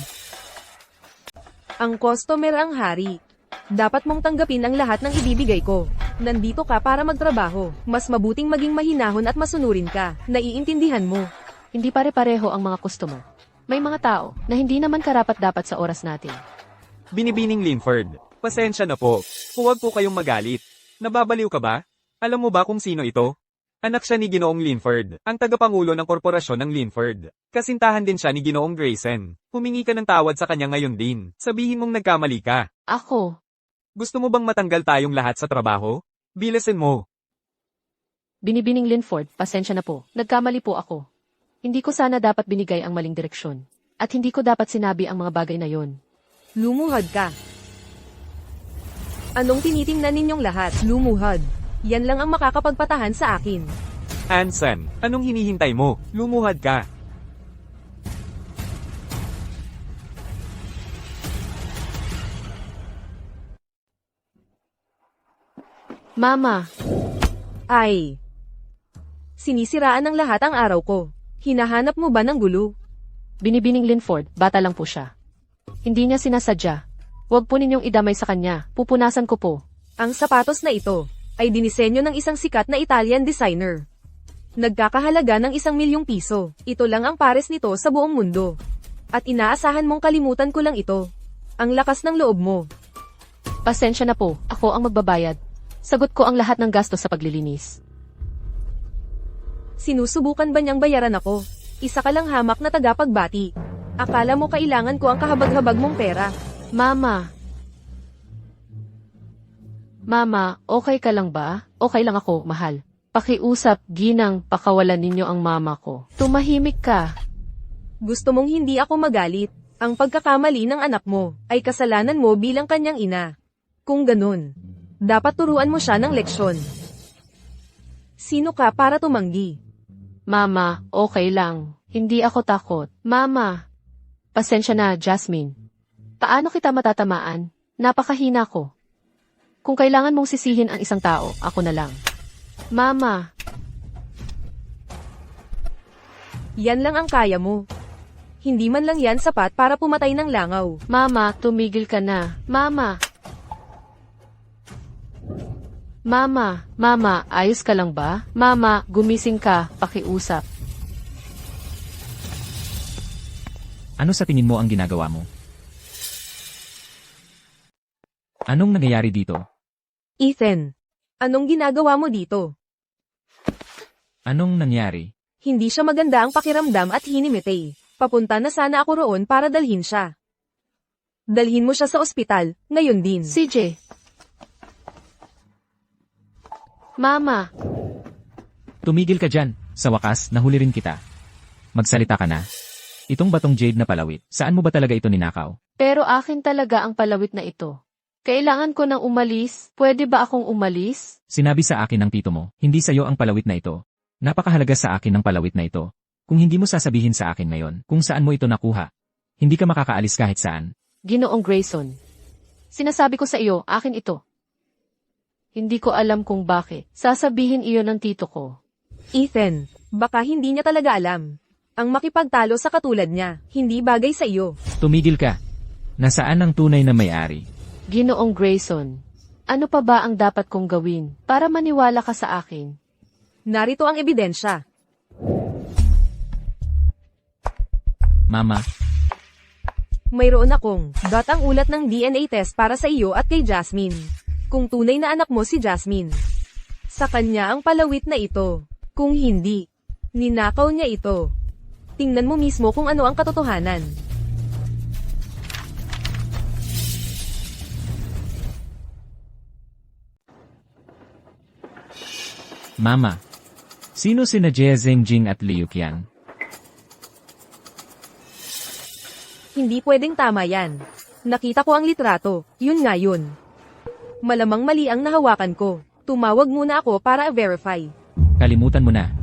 Ang customer ang hari. Dapat mong tanggapin ang lahat ng ibibigay ko. Nandito ka para magtrabaho. Mas mabuting maging mahinahon at masunurin ka. Naiintindihan mo. Hindi pare-pareho ang mga customer. May mga tao na hindi naman karapat-dapat sa oras natin. Binibining Linford. Pasensya na po. Huwag po kayong magalit. Nababaliw ka ba? Alam mo ba kung sino ito? Anak siya ni Ginoong Linford, ang tagapangulo ng korporasyon ng Linford. Kasintahan din siya ni Ginoong Grayson. Humingi ka ng tawad sa kanya ngayon din. Sabihin mong nagkamali ka. Ako, Gusto mo bang matanggal tayong lahat sa trabaho? Bilisin mo. Binibining Linford, pasensya na po. Nagkamali po ako. Hindi ko sana dapat binigay ang maling direksyon. At hindi ko dapat sinabi ang mga bagay na yon. Lumuhad ka. Anong tinitingnan ninyong lahat? Lumuhad. Yan lang ang makakapagpatahan sa akin. Anson, anong hinihintay mo? Lumuhad ka. Mama, Ay. Sinisiraan ng lahat ang araw ko. Hinahanap mo ba ng gulo? binibining Linford, bata lang po siya. Hindi niya sinasadya. Huwag po ninyong idamay sa kanya. Pupunasan ko po. Ang sapatos na ito ay dinisenyo ng isang sikat na Italian designer. Nagkakahalaga ng 1,000,000 piso. Ito lang ang pares nito sa buong mundo. At inaasahan mong kalimutan ko lang ito. Ang lakas ng loob mo. Pasensya na po, ako ang magbabayad. Sagot ko ang lahat ng gastos sa paglilinis. Sinusubukan ba niyang bayaran ako? Isa ka lang hamak na tagapagbati. Akala mo kailangan ko ang kahabag-habag mong pera. Mama. Mama, okay ka lang ba? Okay lang ako, mahal. Pakiusap, ginang, pakawalan ninyo ang mama ko. Tumahimik ka. Gusto mong hindi ako magalit. Ang pagkakamali ng anak mo ay kasalanan mo bilang kanyang ina. Kung ganun, dapat turuan mo siya ng leksyon. Sino ka para tumanggi? Mama, okay lang. Hindi ako takot. Mama. Pasensya na, Jasmine. Paano kita matatamaan? Napakahina ko. Kung kailangan mong sisihin ang isang tao, ako na lang. Mama. Yan lang ang kaya mo. Hindi man lang yan sapat para pumatay ng langaw. Mama, tumigil ka na. Mama. Mama, ayos ka lang ba? Mama, gumising ka, pakiusap. Ano sa tingin mo ang ginagawa mo? Anong nangyayari dito? Ethan, anong ginagawa mo dito? Anong nangyari? Hindi siya maganda ang pakiramdam at hinimite. Papunta na sana ako roon para dalhin siya. Dalhin mo siya sa ospital, ngayon din. CJ. Mama. Tumigil ka dyan. Sa wakas, nahuli rin kita. Magsalita ka na. Itong batong jade na palawit, saan mo ba talaga ito ninakaw? Pero akin talaga ang palawit na ito. Kailangan ko nang umalis. Pwede ba akong umalis? Sinabi sa akin ng tito mo, hindi sa'yo ang palawit na ito. Napakahalaga sa akin ng palawit na ito. Kung hindi mo sasabihin sa akin ngayon kung saan mo ito nakuha, hindi ka makakaalis kahit saan. Ginoong Grayson. Sinasabi ko sa iyo, akin ito. Hindi ko alam kung bakit. Sasabihin iyon ng tito ko. Ethan, baka hindi niya talaga alam. Ang makipagtalo sa katulad niya, hindi bagay sa iyo. Tumigil ka. Nasaan ang tunay na may-ari? Ginoong Grayson. Ano pa ba ang dapat kong gawin para maniwala ka sa akin? Narito ang ebidensya. Mama, Mayroon akong ang ulat ng DNA test para sa iyo at kay Jasmine. Kung tunay na anak mo si Jasmine, sa kanya ang palawit na ito. Kung hindi, ninakaw niya ito. Tingnan mo mismo kung ano ang katotohanan. Mama. Sino sina Jie Zhengjing at Liu Qian? Hindi pwedeng tama yan. Nakita ko ang litrato, yun nga yun. Malamang mali ang nahawakan ko. Tumawag muna ako para verify. Kalimutan mo na.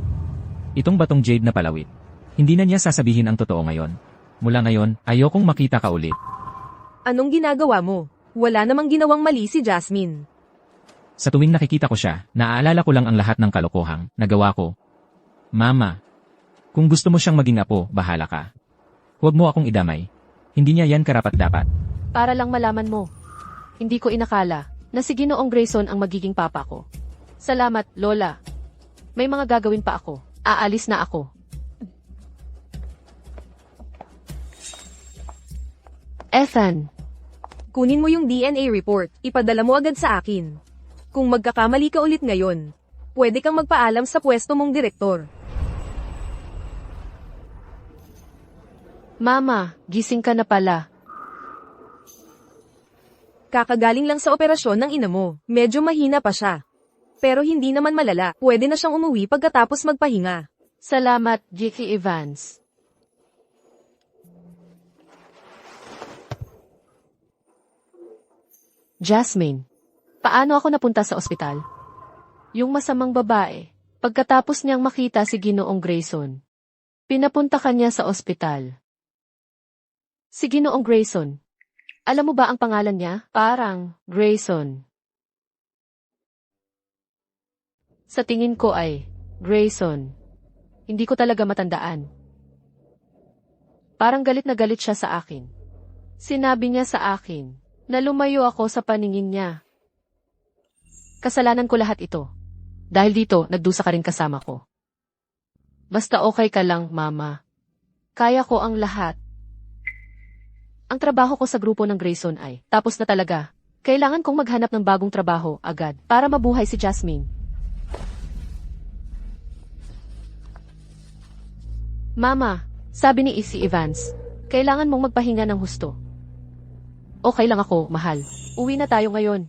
Itong batong jade na palawit. Hindi na niya sasabihin ang totoo ngayon. Mula ngayon, ayokong makita ka ulit. Anong ginagawa mo? Wala namang ginawang mali si Jasmine. Sa tuwing nakikita ko siya, naaalala ko lang ang lahat ng kalokohang nagawa ko. Mama, kung gusto mo siyang maging apo, bahala ka. Huwag mo akong idamay. Hindi niya yan karapat-dapat. Para lang malaman mo. Hindi ko inakala na si Ginoong Grayson ang magiging papa ko. Salamat, Lola. May mga gagawin pa ako. Aalis na ako. Ethan. Kunin mo yung DNA report, ipadala mo agad sa akin. Kung magkakamali ka ulit ngayon, pwede kang magpaalam sa pwesto mong direktor. Mama, gising ka na pala. Kakagaling lang sa operasyon ng ina mo, medyo mahina pa siya. Pero hindi naman malala, pwede na siyang umuwi pagkatapos magpahinga. Salamat, J.K. Evans. Jasmine, paano ako napunta sa ospital? Yung masamang babae, pagkatapos niyang makita si Ginoong Grayson, pinapunta kanya sa ospital. Si Ginoong Grayson. Alam mo ba ang pangalan niya? Parang Grayson. Sa tingin ko ay Grayson. Hindi ko talaga matandaan. Parang galit na galit siya sa akin. Sinabi niya sa akin na lumayo ako sa paningin niya. Kasalanan ko lahat ito. Dahil dito, nagdusa ka rin kasama ko. Basta okay ka lang, Mama. Kaya ko ang lahat. Ang trabaho ko sa grupo ng Grayson ay tapos na talaga. Kailangan kong maghanap ng bagong trabaho agad para mabuhay si Jasmine. Mama, sabi ni Izzy Evans, kailangan mong magpahinga ng husto. Okay lang ako, mahal. Uwi na tayo ngayon.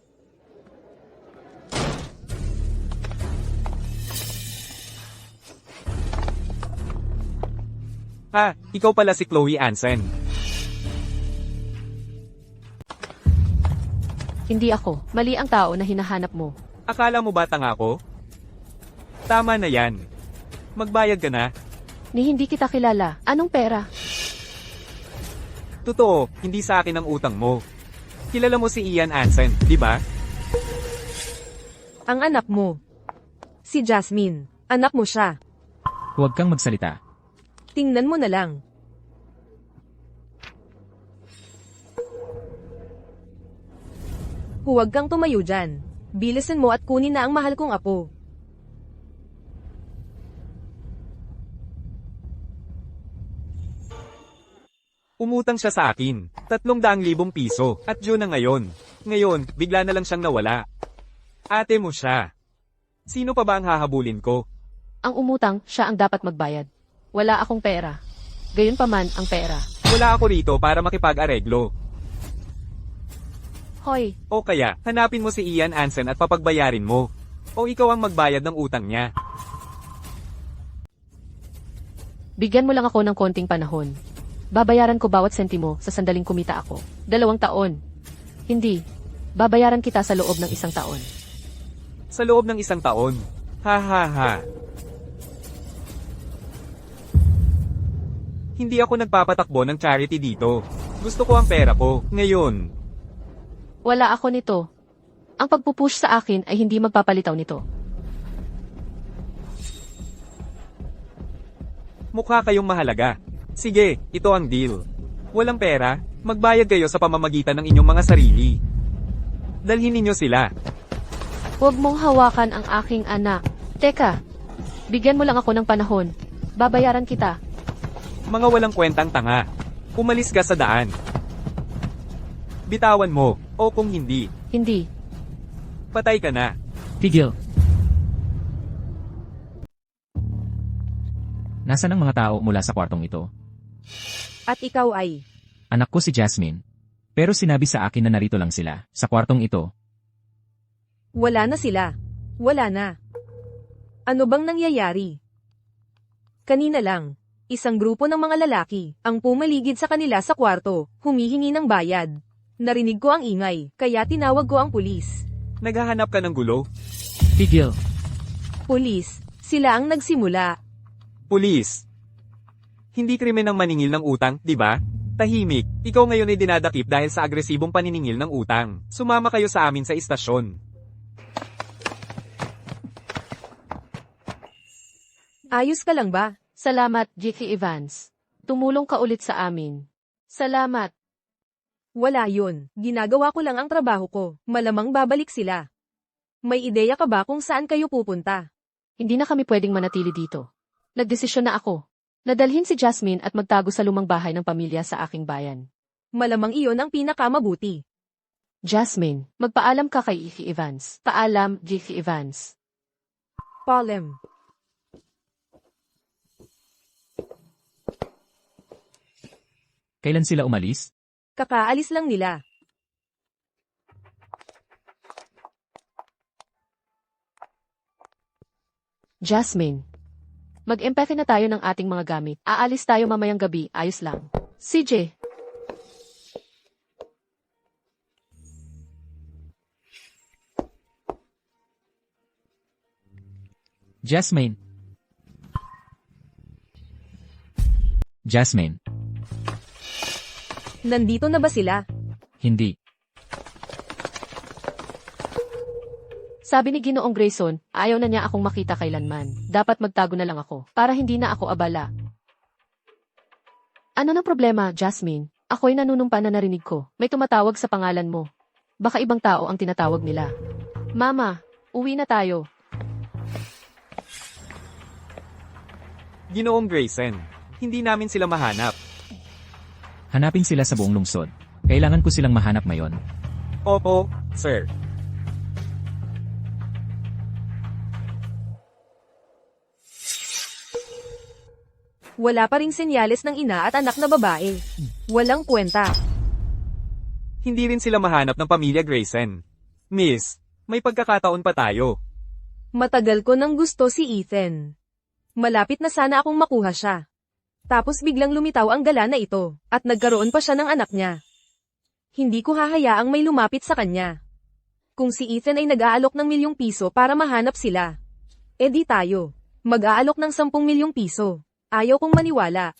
Ah, ikaw pala si Chloe Anson. Hindi ako. Mali ang tao na hinahanap mo. Akala mo ba tanga ako? Tama na yan. Magbayad ka na. Ni hindi kita kilala. Anong pera? Totoo, hindi sa akin ang utang mo. Kilala mo si Ian Anson, di ba? Ang anak mo. Si Jasmine. Anak mo siya. Huwag kang magsalita. Tingnan mo na lang. Huwag kang tumayo dyan. Bilisan mo at kunin na ang mahal kong apo. Umutang siya sa akin. 300,000 piso. At June na ngayon. Ngayon, bigla na lang siyang nawala. Ate mo siya. Sino pa ba ang hahabulin ko? Ang umutang, siya ang dapat magbayad. Wala akong pera. Gayunpaman ang pera. Wala ako rito para makipag-areglo. Hoy, O kaya, hanapin mo si Ian Anson at papagbayarin mo. O ikaw ang magbayad ng utang niya. bigyan mo lang ako ng konting panahon. Babayaran ko bawat sentimo sa sandaling kumita ako. 2 taon. Hindi. Babayaran kita sa loob ng 1 taon. Sa loob ng 1 taon. Ha ha ha. Hindi ako nagpapatakbo ng charity dito. Gusto ko ang pera ko, ngayon. Wala ako nito. Ang pagpupush sa akin ay hindi magpapalitaw nito. Mukha kayong mahalaga. Sige, ito ang deal. Walang pera, magbayad kayo sa pamamagitan ng inyong mga sarili. Dalhin ninyo sila. Huwag mong hawakan ang aking anak. Teka, bigyan mo lang ako ng panahon. Babayaran kita. Mga walang kwentang tanga. Umalis ka sa daan. Bitawan mo, o kung hindi, Hindi. patay ka na. Tigil. Nasaan ang mga tao mula sa kwartong ito? At ikaw ay, Anak ko si Jasmine. Pero sinabi sa akin na narito lang sila, sa kwartong ito. wala na sila. Wala na. Ano bang nangyayari? Kanina lang, isang grupo ng mga lalaki ang pumaligid sa kanila sa kwarto, humihingi ng bayad. Narinig ko ang ingay, kaya tinawag ko ang pulis. Naghahanap ka ng gulo? Tigil. Pulis, sila ang nagsimula. Pulis. Hindi krimen ang maningil ng utang, di ba? Tahimik, ikaw ngayon ay dinadakip dahil sa agresibong paniningil ng utang. Sumama kayo sa amin sa istasyon. Ayos ka lang ba? Salamat, J.K. Evans. Tumulong ka ulit sa amin. Salamat. Wala yun. Ginagawa ko lang ang trabaho ko. Malamang babalik sila. May ideya ka ba kung saan kayo pupunta? Hindi na kami pwedeng manatili dito. Nagdesisyon na ako. Nadalhin si Jasmine at magtago sa lumang bahay ng pamilya sa aking bayan. Malamang iyon ang pinakamabuti. Jasmine, magpaalam ka kay J.K. Evans. Paalam, J.K. Evans. Palem. Kailan sila umalis? Kakaalis lang nila. Jasmine. Mag-empathy na tayo ng ating mga gamit. Aalis tayo mamayang gabi, ayos lang. CJ. Jasmine. Jasmine. Nandito na ba sila? Hindi. Sabi ni Ginoong Grayson, ayaw na niya akong makita kailanman. Dapat magtago na lang ako, para hindi na ako abala. Ano na problema, Jasmine? Ako'y nanunumpa na narinig ko. May tumatawag sa pangalan mo. Baka ibang tao ang tinatawag nila. Mama, uwi na tayo. Ginoong Grayson, hindi namin sila mahanap. Hanapin sila sa buong lungsod. Kailangan ko silang mahanap ngayon. Opo, sir. Wala pa ring senyales ng ina at anak na babae. Walang kwenta. Hindi rin sila mahanap ng pamilya Grayson. Miss, may pagkakataon pa tayo. Matagal ko nang gusto si Ethan. Malapit na sana akong makuha siya. Tapos biglang lumitaw ang gala na ito, at nagkaroon pa siya ng anak niya. Hindi ko hahayaang may lumapit sa kanya. Kung si Ethan ay nag-aalok ng ₱1,000,000 para mahanap sila, edi tayo, mag-aalok ng ₱10,000,000. Ayaw kong maniwala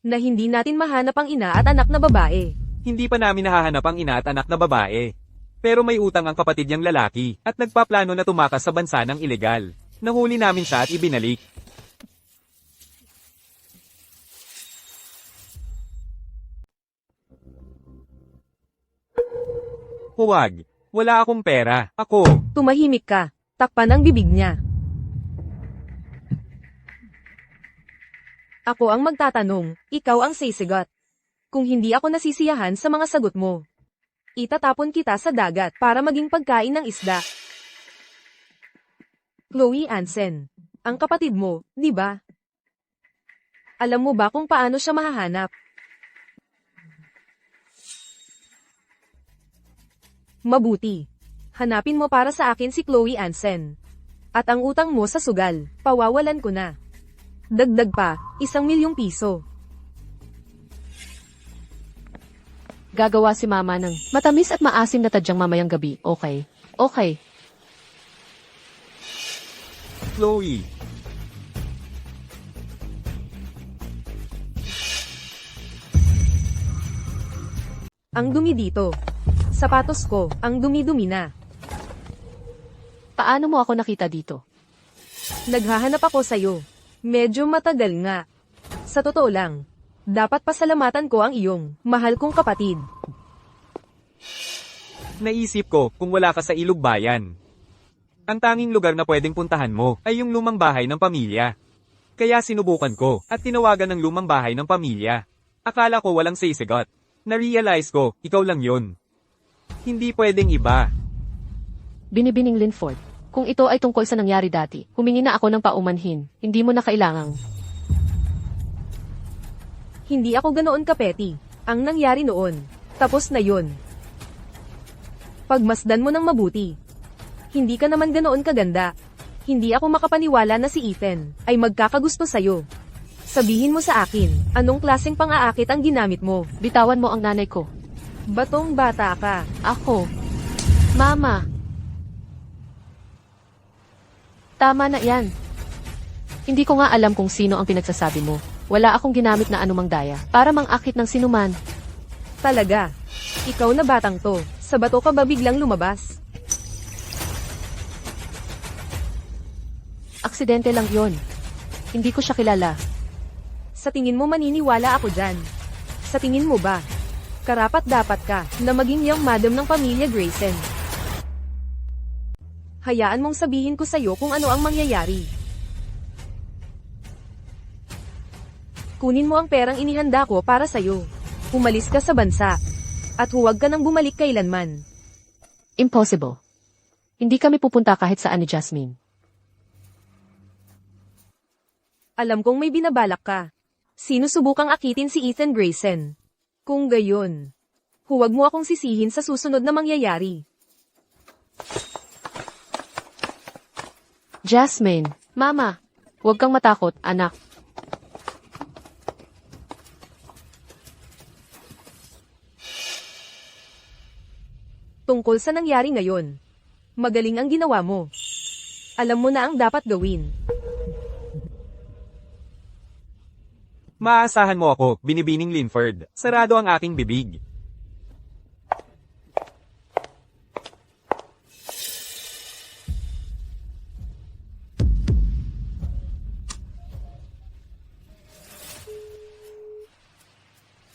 na hindi natin mahanap ang ina at anak na babae. Hindi pa namin nahahanap ang ina at anak na babae. Pero may utang ang kapatid niyang lalaki, at nagpaplano na tumakas sa bansa ng ilegal. Nahuli namin siya at ibinalik. Huwag. Wala akong pera. Ako. Tumahimik ka. Takpan ang bibig niya. Ako ang magtatanong, ikaw ang sisigot. Kung hindi ako nasisiyahan sa mga sagot mo, itatapon kita sa dagat para maging pagkain ng isda. Chloe Anson, ang kapatid mo, di ba? Alam mo ba kung paano siya mahahanap? Mabuti. Hanapin mo para sa akin si Chloe Anson. At ang utang mo sa sugal, pawawalan ko na. Dagdag pa, ₱1,000,000. Gagawa si mama ng matamis at maasim na tadyang mamayang gabi, okay? Okay. Chloe. Ang dumi dito. Sapatos ko, ang dumi-dumi na. Paano mo ako nakita dito? Naghahanap ako sa'yo. Medyo matagal nga. Sa totoo lang, dapat pasalamatan ko ang iyong mahal kong kapatid. Naisip ko kung wala ka sa Ilog Bayan. Ang tanging lugar na pwedeng puntahan mo ay yung lumang bahay ng pamilya. Kaya sinubukan ko at tinawagan ng lumang bahay ng pamilya. Akala ko walang sisigot. Na-realize ko, ikaw lang yun. Hindi pwedeng iba. Binibining Linford. Kung ito ay tungkol sa nangyari dati, humingi na ako ng paumanhin. Hindi mo na kailangang. Hindi ako ganoon kapeti. Ang nangyari noon, tapos na yun. Pagmasdan mo ng mabuti. Hindi ka naman ganoon kaganda. Hindi ako makapaniwala na si Ethan ay magkakagusto sa'yo. Sabihin mo sa akin, anong klaseng pang-aakit ang ginamit mo? Bitawan mo ang nanay ko. Batong bata ka. Ako. Mama. Tama na yan. Hindi ko nga alam kung sino ang pinagsasabi mo. Wala akong ginamit na anumang daya para mang-akit ng sinuman. Talaga. Ikaw na batang to. Sa bato ka ba biglang lumabas? Aksidente lang yon. Hindi ko siya kilala. Sa tingin mo maniniwala ako dyan? Sa tingin mo ba? Karapat-dapat ka na maging young madam ng pamilya Grayson. Hayaan mong sabihin ko sa'yo kung ano ang mangyayari. Kunin mo ang perang inihanda ko para sa'yo. Umalis ka sa bansa. At huwag ka nang bumalik kailanman. Impossible. Hindi kami pupunta kahit saan ni Jasmine. Alam kong may binabalak ka. Sinusubukang akitin si Ethan Grayson. Kung gayon, huwag mo akong sisihin sa susunod na mangyayari. Jasmine, Mama, huwag kang matakot, anak. Tungkol sa nangyari ngayon, magaling ang ginawa mo. Alam mo na ang dapat gawin. Maaasahan mo ako, Binibining Linford. Sarado ang aking bibig.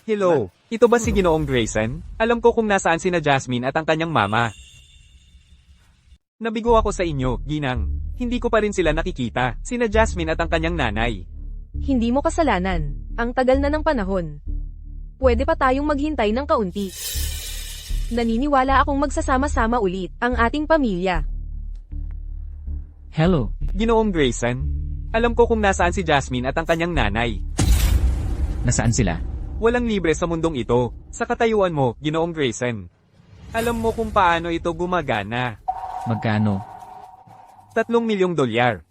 Hello, ito ba si Ginoong Grayson? Alam ko kung nasaan sina Jasmine at ang kanyang mama. Nabigo ako sa inyo, Ginang. Hindi ko pa rin sila nakikita, sina Jasmine at ang kanyang nanay. Hindi mo kasalanan. Ang tagal na ng panahon. Pwede pa tayong maghintay ng kaunti. Naniniwala akong magsasama-sama ulit ang ating pamilya. Hello, Ginoong Grayson? Alam ko kung nasaan si Jasmine at ang kanyang nanay. nasaan sila? Walang libre sa mundong ito. Sa katayuan mo, Ginoong Grayson. Alam mo kung paano ito gumagana. Magkano? $3 milyong.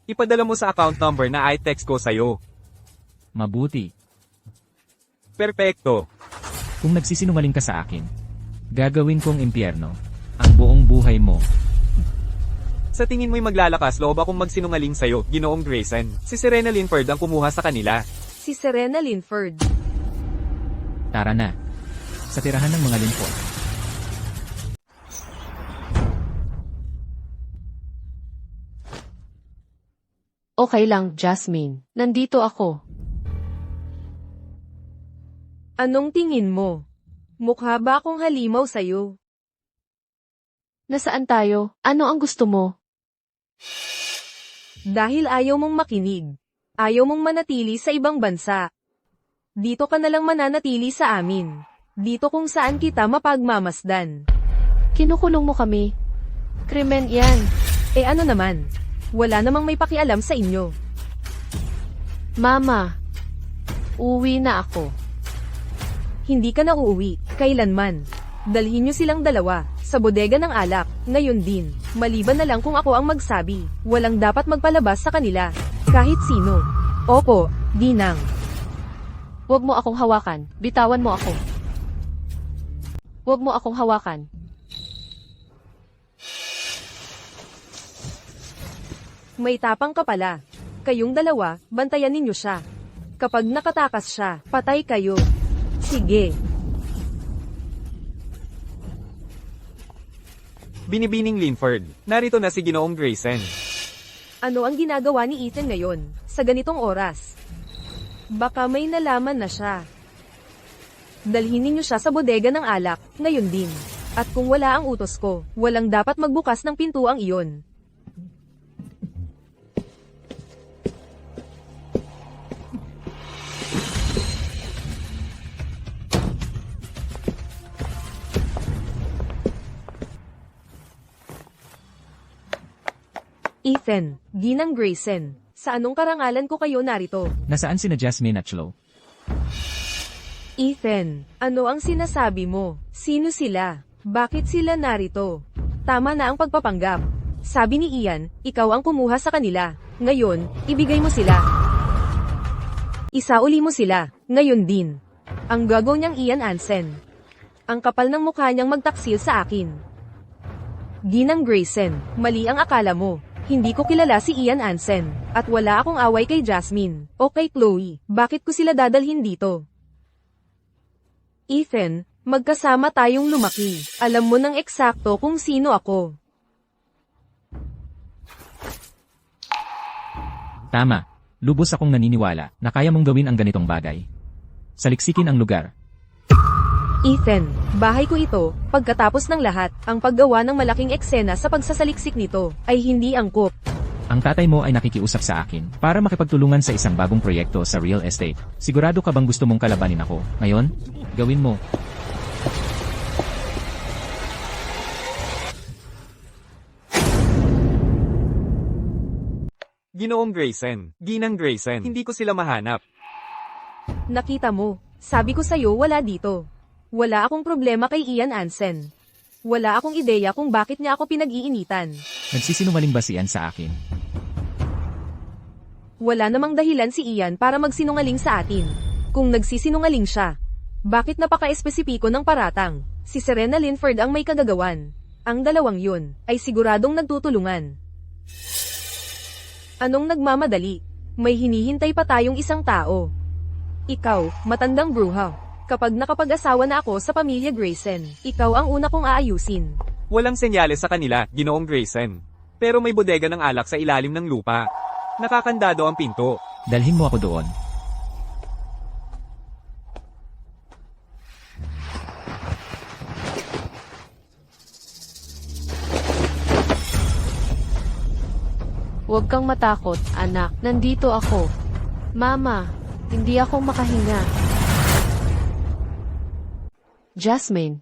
Ipadala mo sa account number na i-text ko sa'yo. Mabuti. Perpekto. Kung nagsisinungaling ka sa akin, gagawin kong impyerno ang buong buhay mo. Sa tingin mo'y maglalakas loob akong magsinungaling sa'yo, Ginoong Grayson. Si Serena Linford ang kumuha sa kanila. Si Serena Linford. Tara na. Sa tirahan ng mga Linford. Okay lang, Jasmine. Nandito ako. Anong tingin mo? Mukha ba akong halimaw sa'yo? Nasaan tayo? Ano ang gusto mo? Dahil ayaw mong makinig. Ayaw mong manatili sa ibang bansa. Dito ka nalang mananatili sa amin. Dito kung saan kita mapagmamasdan. Kinukulong mo kami. Krimen yan. Eh ano naman? Wala namang may pakialam sa inyo. Mama, uwi na ako. Hindi ka na uuwi, kailanman. Dalhin nyo silang dalawa, sa bodega ng alak, ngayon din. Maliban na lang kung ako ang magsabi, walang dapat magpalabas sa kanila. Kahit sino. Opo, Ginang. Huwag mo akong hawakan. Bitawan mo ako. Huwag mo akong hawakan. May tapang ka pala. Kayong dalawa, bantayan ninyo siya. Kapag nakatakas siya, patay kayo. Sige. Binibining Linford. Narito na si Ginoong Grayson. Ano ang ginagawa ni Ethan ngayon, sa ganitong oras? Baka may nalaman na siya. Dalhin ninyo siya sa bodega ng alak, ngayon din. At kung wala ang utos ko, walang dapat magbukas ng pintuang iyon. Ethan, Ginang Grayson, sa anong karangalan ko kayo narito? Nasaan sina Jasmine at Chloe? Ethan, ano ang sinasabi mo? Sino sila? Bakit sila narito? Tama na ang pagpapanggap. Sabi ni Ian, ikaw ang kumuha sa kanila. Ngayon, ibigay mo sila. Isauli mo sila, ngayon din. Ang gago niyang Ian Hansen. Ang kapal ng mukha niyang magtaksil sa akin. Ginang Grayson, mali ang akala mo. Hindi ko kilala si Ian Hansen, at wala akong away kay Jasmine, o kay Chloe. Bakit ko sila dadalhin dito? Ethan, magkasama tayong lumaki. Alam mo nang eksakto kung sino ako. Tama. Lubos akong naniniwala na kaya mong gawin ang ganitong bagay. Saliksikin ang lugar. Ethan, bahay ko ito. Pagkatapos ng lahat, ang paggawa ng malaking eksena sa pagsasaliksik nito ay hindi angkop. Ang tatay mo ay nakikiusap sa akin para makipagtulungan sa isang bagong proyekto sa real estate. Sigurado ka bang gusto mong kalabanin ako? Ngayon, gawin mo. Ginoong Grayson. Ginang Grayson. Hindi ko sila mahanap. Nakita mo, sabi ko sa'yo wala dito. Wala akong problema kay Ian Hansen. Wala akong ideya kung bakit niya ako pinag-iinitan. Nagsisinungaling ba si Ian sa akin? Wala namang dahilan si Ian para magsinungaling sa atin. Kung nagsisinungaling siya, bakit napaka-espesipiko ng paratang? Si Serena Linford ang may kagagawan. Ang dalawang yun ay siguradong nagtutulungan. Anong nagmamadali? May hinihintay pa tayong isang tao. Ikaw, matandang bruha. Kapag nakapag-asawa na ako sa pamilya Grayson, ikaw ang una kong aayusin. Walang senyales sa kanila, Ginoong Grayson. Pero may bodega ng alak sa ilalim ng lupa. Nakakandado ang pinto. Dalhin mo ako doon. Huwag kang matakot, anak. Nandito ako. Mama, hindi ako makahinga. Jasmine,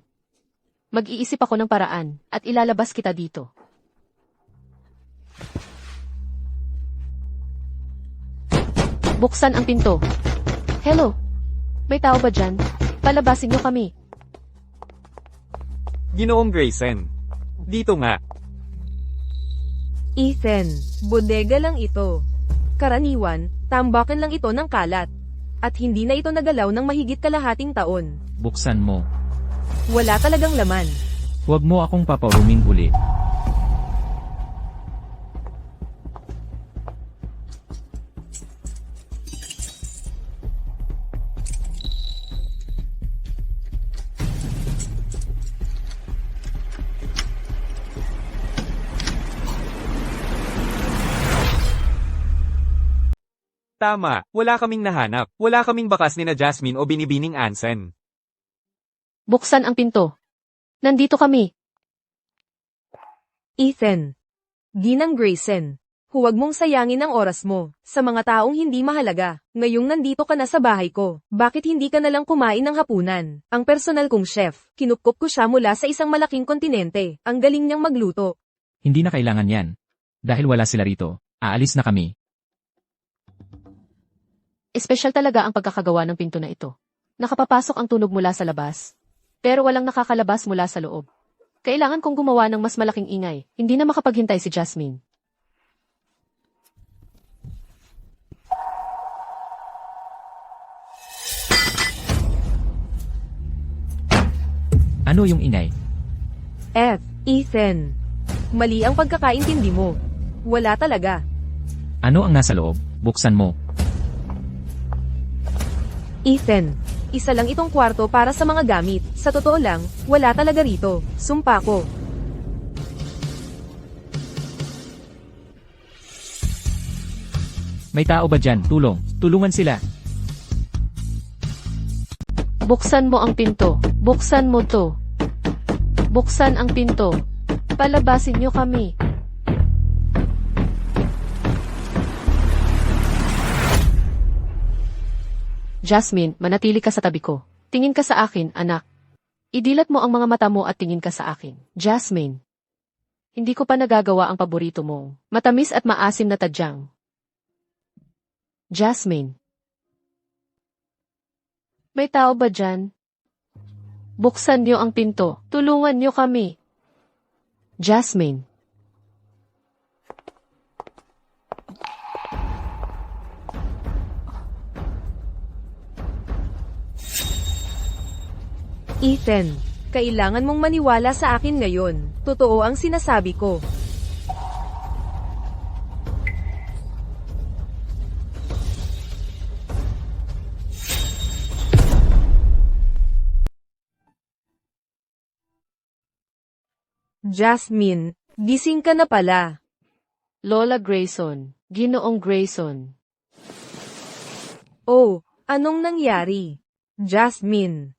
Mag-iisip ako ng paraan, at ilalabas kita dito. Buksan ang pinto. Hello? May tao ba dyan? Palabasin niyo kami. Ginoong Grayson. Dito nga. Ethan, bodega lang ito. Karaniwan, tambakan lang ito ng kalat. At hindi na ito nagalaw ng mahigit kalahating taon. Buksan mo. Wala talagang laman. Huwag mo akong paparuming uli. Tama, wala kaming nahanap. Wala kaming bakas ni na Jasmine o binibining Ansen. Buksan ang pinto. Nandito kami. Ethan. Ginang Grayson. Huwag mong sayangin ang oras mo sa mga taong hindi mahalaga. Ngayong nandito ka na sa bahay ko, bakit hindi ka nalang kumain ng hapunan? Ang personal kong chef, kinupkup ko siya mula sa isang malaking kontinente. Ang galing niyang magluto. Hindi na kailangan yan. Dahil wala sila rito, aalis na kami. Espesyal talaga ang pagkakagawa ng pinto na ito. Nakapapasok ang tunog mula sa labas, pero walang nakakalabas mula sa loob. Kailangan kong gumawa ng mas malaking ingay. Hindi na makapaghintay si Jasmine. Ano yung ingay? Ethan. Mali ang pagkakaintindi mo. Wala talaga. Ano ang nasa loob? Buksan mo. Ethan, isa lang itong kwarto para sa mga gamit. Sa totoo lang, wala talaga rito. Sumpa ko. May tao ba dyan? Tulong. Tulungan sila. Buksan mo ang pinto. Buksan mo to. Buksan ang pinto. Palabasin niyo kami. Jasmine, manatili ka sa tabi ko. Tingin ka sa akin, anak. Idilat mo ang mga mata mo at tingin ka sa akin. Jasmine. Hindi ko pa nagagawa ang paborito mong matamis at maasim na tadyang. Jasmine. May tao ba dyan? Buksan niyo ang pinto. Tulungan niyo kami. Jasmine. Ethan, kailangan mong maniwala sa akin ngayon. Totoo ang sinasabi ko. Jasmine, gising ka na pala. Lola Grayson. Ginoong Grayson. Oh, anong nangyari? Jasmine.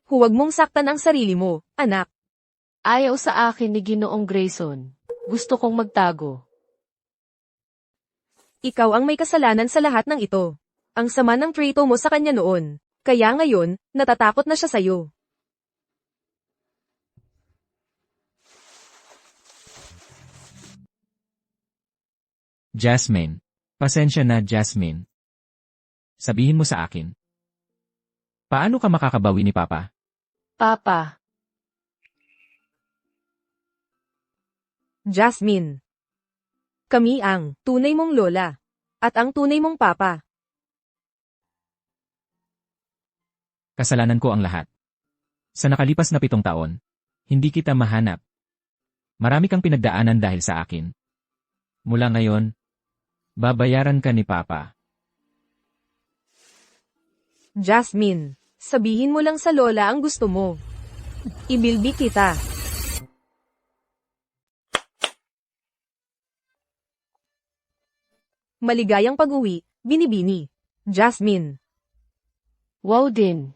Huwag mong saktan ang sarili mo, anak. Ayaw sa akin ni Ginoong Grayson. Gusto kong magtago. Ikaw ang may kasalanan sa lahat ng ito. Ang sama ng trato mo sa kanya noon. Kaya ngayon, natatakot na siya sa'yo. Jasmine. Pasensya na, Jasmine. Sabihin mo sa akin. Paano ka makakabawi ni Papa? Papa. Jasmine. Kami ang tunay mong lola. At ang tunay mong papa. Kasalanan ko ang lahat. Sa nakalipas na 7 taon, hindi kita mahanap. Marami kang pinagdaanan dahil sa akin. Mula ngayon, babayaran ka ni Papa. Jasmine, sabihin mo lang sa lola ang gusto mo. Ibilbi kita. Maligayang pag-uwi, Binibini. Jasmine. Wow din.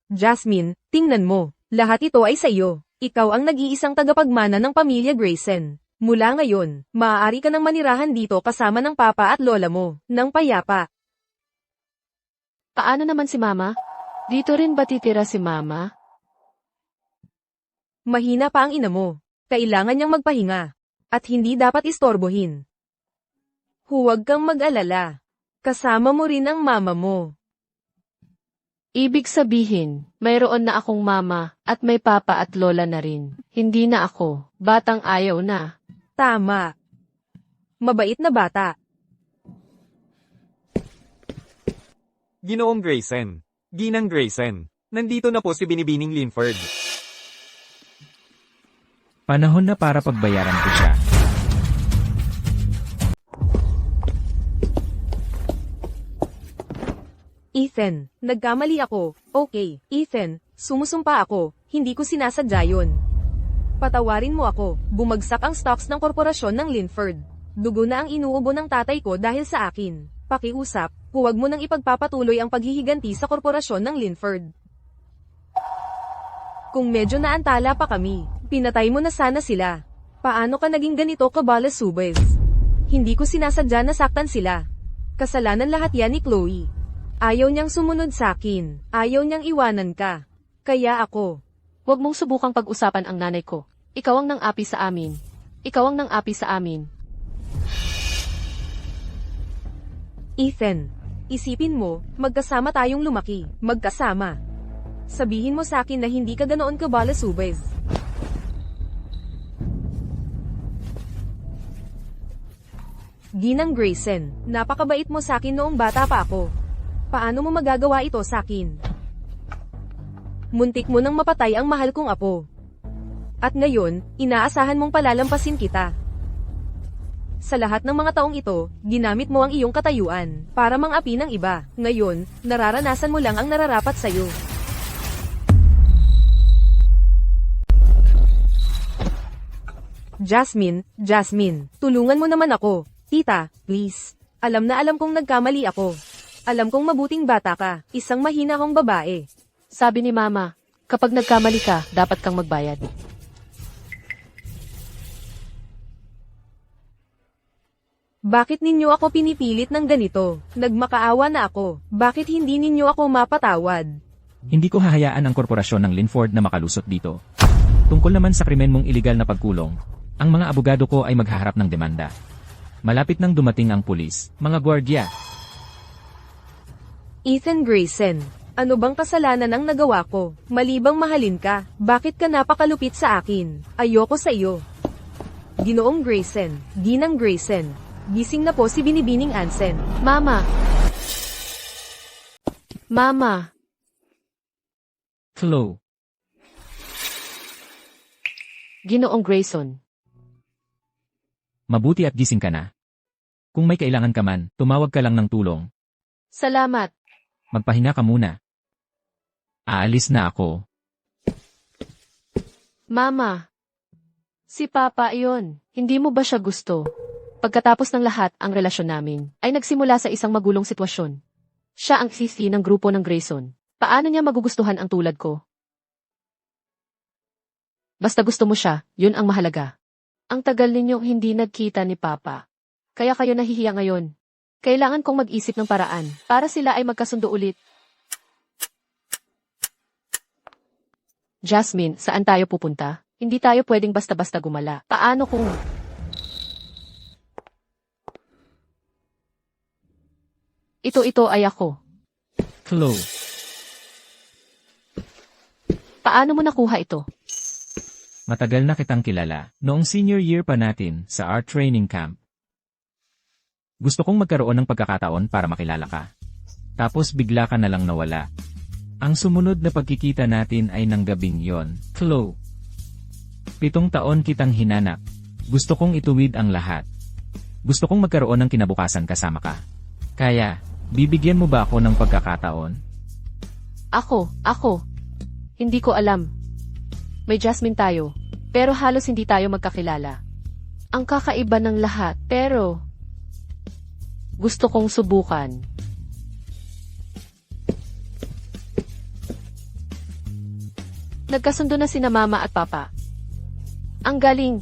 Jasmine, tingnan mo. Lahat ito ay sa iyo. Ikaw ang nag-iisang tagapagmana ng pamilya Grayson. Mula ngayon, maaari ka nang manirahan dito kasama ng papa at lola mo, ng payapa. Paano naman si Mama? Dito rin ba titira si Mama? Mahina pa ang ina mo. Kailangan niyang magpahinga. At hindi dapat istorbohin. Huwag kang mag-alala. Kasama mo rin ang mama mo. Ibig sabihin, mayroon na akong mama, at may papa at lola na rin. Hindi na ako, batang ayaw na. Tama. Mabait na bata. Ginoong Grayson. Ginang Grayson. Nandito na po si Binibining Linford. Panahon na para pagbayaran ko siya. Ethan, nagkamali ako. Okay, Ethan, sumusumpa ako. Hindi ko sinasadya yun. Patawarin mo ako. Bumagsak ang stocks ng korporasyon ng Linford. Dugo na ang inuubo ng tatay ko dahil sa akin. Pakiusap, huwag mo nang ipagpapatuloy ang paghihiganti sa korporasyon ng Linford. Kung medyo naantala pa kami, pinatay mo na sana sila. Paano ka naging ganito, Kabala Subes? Hindi ko sinasadya na saktan sila. Kasalanan lahat yan ni Chloe. Ayaw niyang sumunod sa akin. Ayaw niyang iwanan ka. Kaya ako. Huwag mong subukang pag-usapan ang nanay ko. Ikaw ang nang-api sa amin. Ikaw ang nang-api sa amin. Ethan, isipin mo, magkasama tayong lumaki. Magkasama. Sabihin mo sa akin na hindi ka ganoon, Kabala Subes. Ginang Grayson, napakabait mo sa akin noong bata pa ako. Paano mo magagawa ito sa akin? Muntik mo nang mapatay ang mahal kong apo. At ngayon, inaasahan mong palalampasin kita. Sa lahat ng mga taong ito, ginamit mo ang iyong katayuan para mang-api ng iba. Ngayon, nararanasan mo lang ang nararapat sa'yo. Jasmine, tulungan mo naman ako. Tita, please. Alam na alam kong nagkamali ako. Alam kong mabuting bata ka, isang mahina kong babae. Sabi ni Mama, kapag nagkamali ka, dapat kang magbayad. Bakit ninyo ako pinipilit ng ganito? Nagmakaawa na ako. Bakit hindi ninyo ako mapatawad? Hindi ko hahayaan ang korporasyon ng Linford na makalusot dito. Tungkol naman sa krimen mong iligal na pagkulong, ang mga abogado ko ay maghaharap ng demanda. Malapit nang dumating ang pulis, mga gwardya. Ethan Grayson, ano bang kasalanan ang nagawa ko? Malibang mahalin ka, bakit ka napakalupit sa akin? Ayoko sa iyo. Ginoong Grayson, Ginang Grayson, gising na po si Binibining Ansen. Mama! Mama! Chloe. Ginoong Grayson. Mabuti at gising ka na. Kung may kailangan ka man, tumawag ka lang ng tulong. Salamat. Magpahinga ka muna. Aalis na ako. Mama. Si Papa iyon. Hindi mo ba siya gusto? Pagkatapos ng lahat, ang relasyon namin ay nagsimula sa isang magulong sitwasyon. Siya ang sisi ng grupo ng Grayson. Paano niya magugustuhan ang tulad ko? Basta gusto mo siya, yun ang mahalaga. Ang tagal ninyong hindi nagkita ni Papa. Kaya kayo nahihiya ngayon. Kailangan kong mag-isip ng paraan para sila ay magkasundo ulit. Jasmine, saan tayo pupunta? Hindi tayo pwedeng basta-basta gumala. Paano kung... Ito ay ako. Chloe. Paano mo nakuha ito? Matagal na kitang kilala, noong senior year pa natin sa art training camp. Gusto kong magkaroon ng pagkakataon para makilala ka. Tapos bigla ka na lang nawala. Ang sumunod na pagkikita natin ay ng gabing yon, Chloe. 7 taon kitang hinanap. Gusto kong ituwid ang lahat. Gusto kong magkaroon ng kinabukasan kasama ka. Kaya, bibigyan mo ba ako ng pagkakataon? Ako. Hindi ko alam. May Jasmine tayo, pero halos hindi tayo magkakilala. Ang kakaiba ng lahat, pero... gusto kong subukan. Nagkasundo na sina Mama at Papa. Ang galing,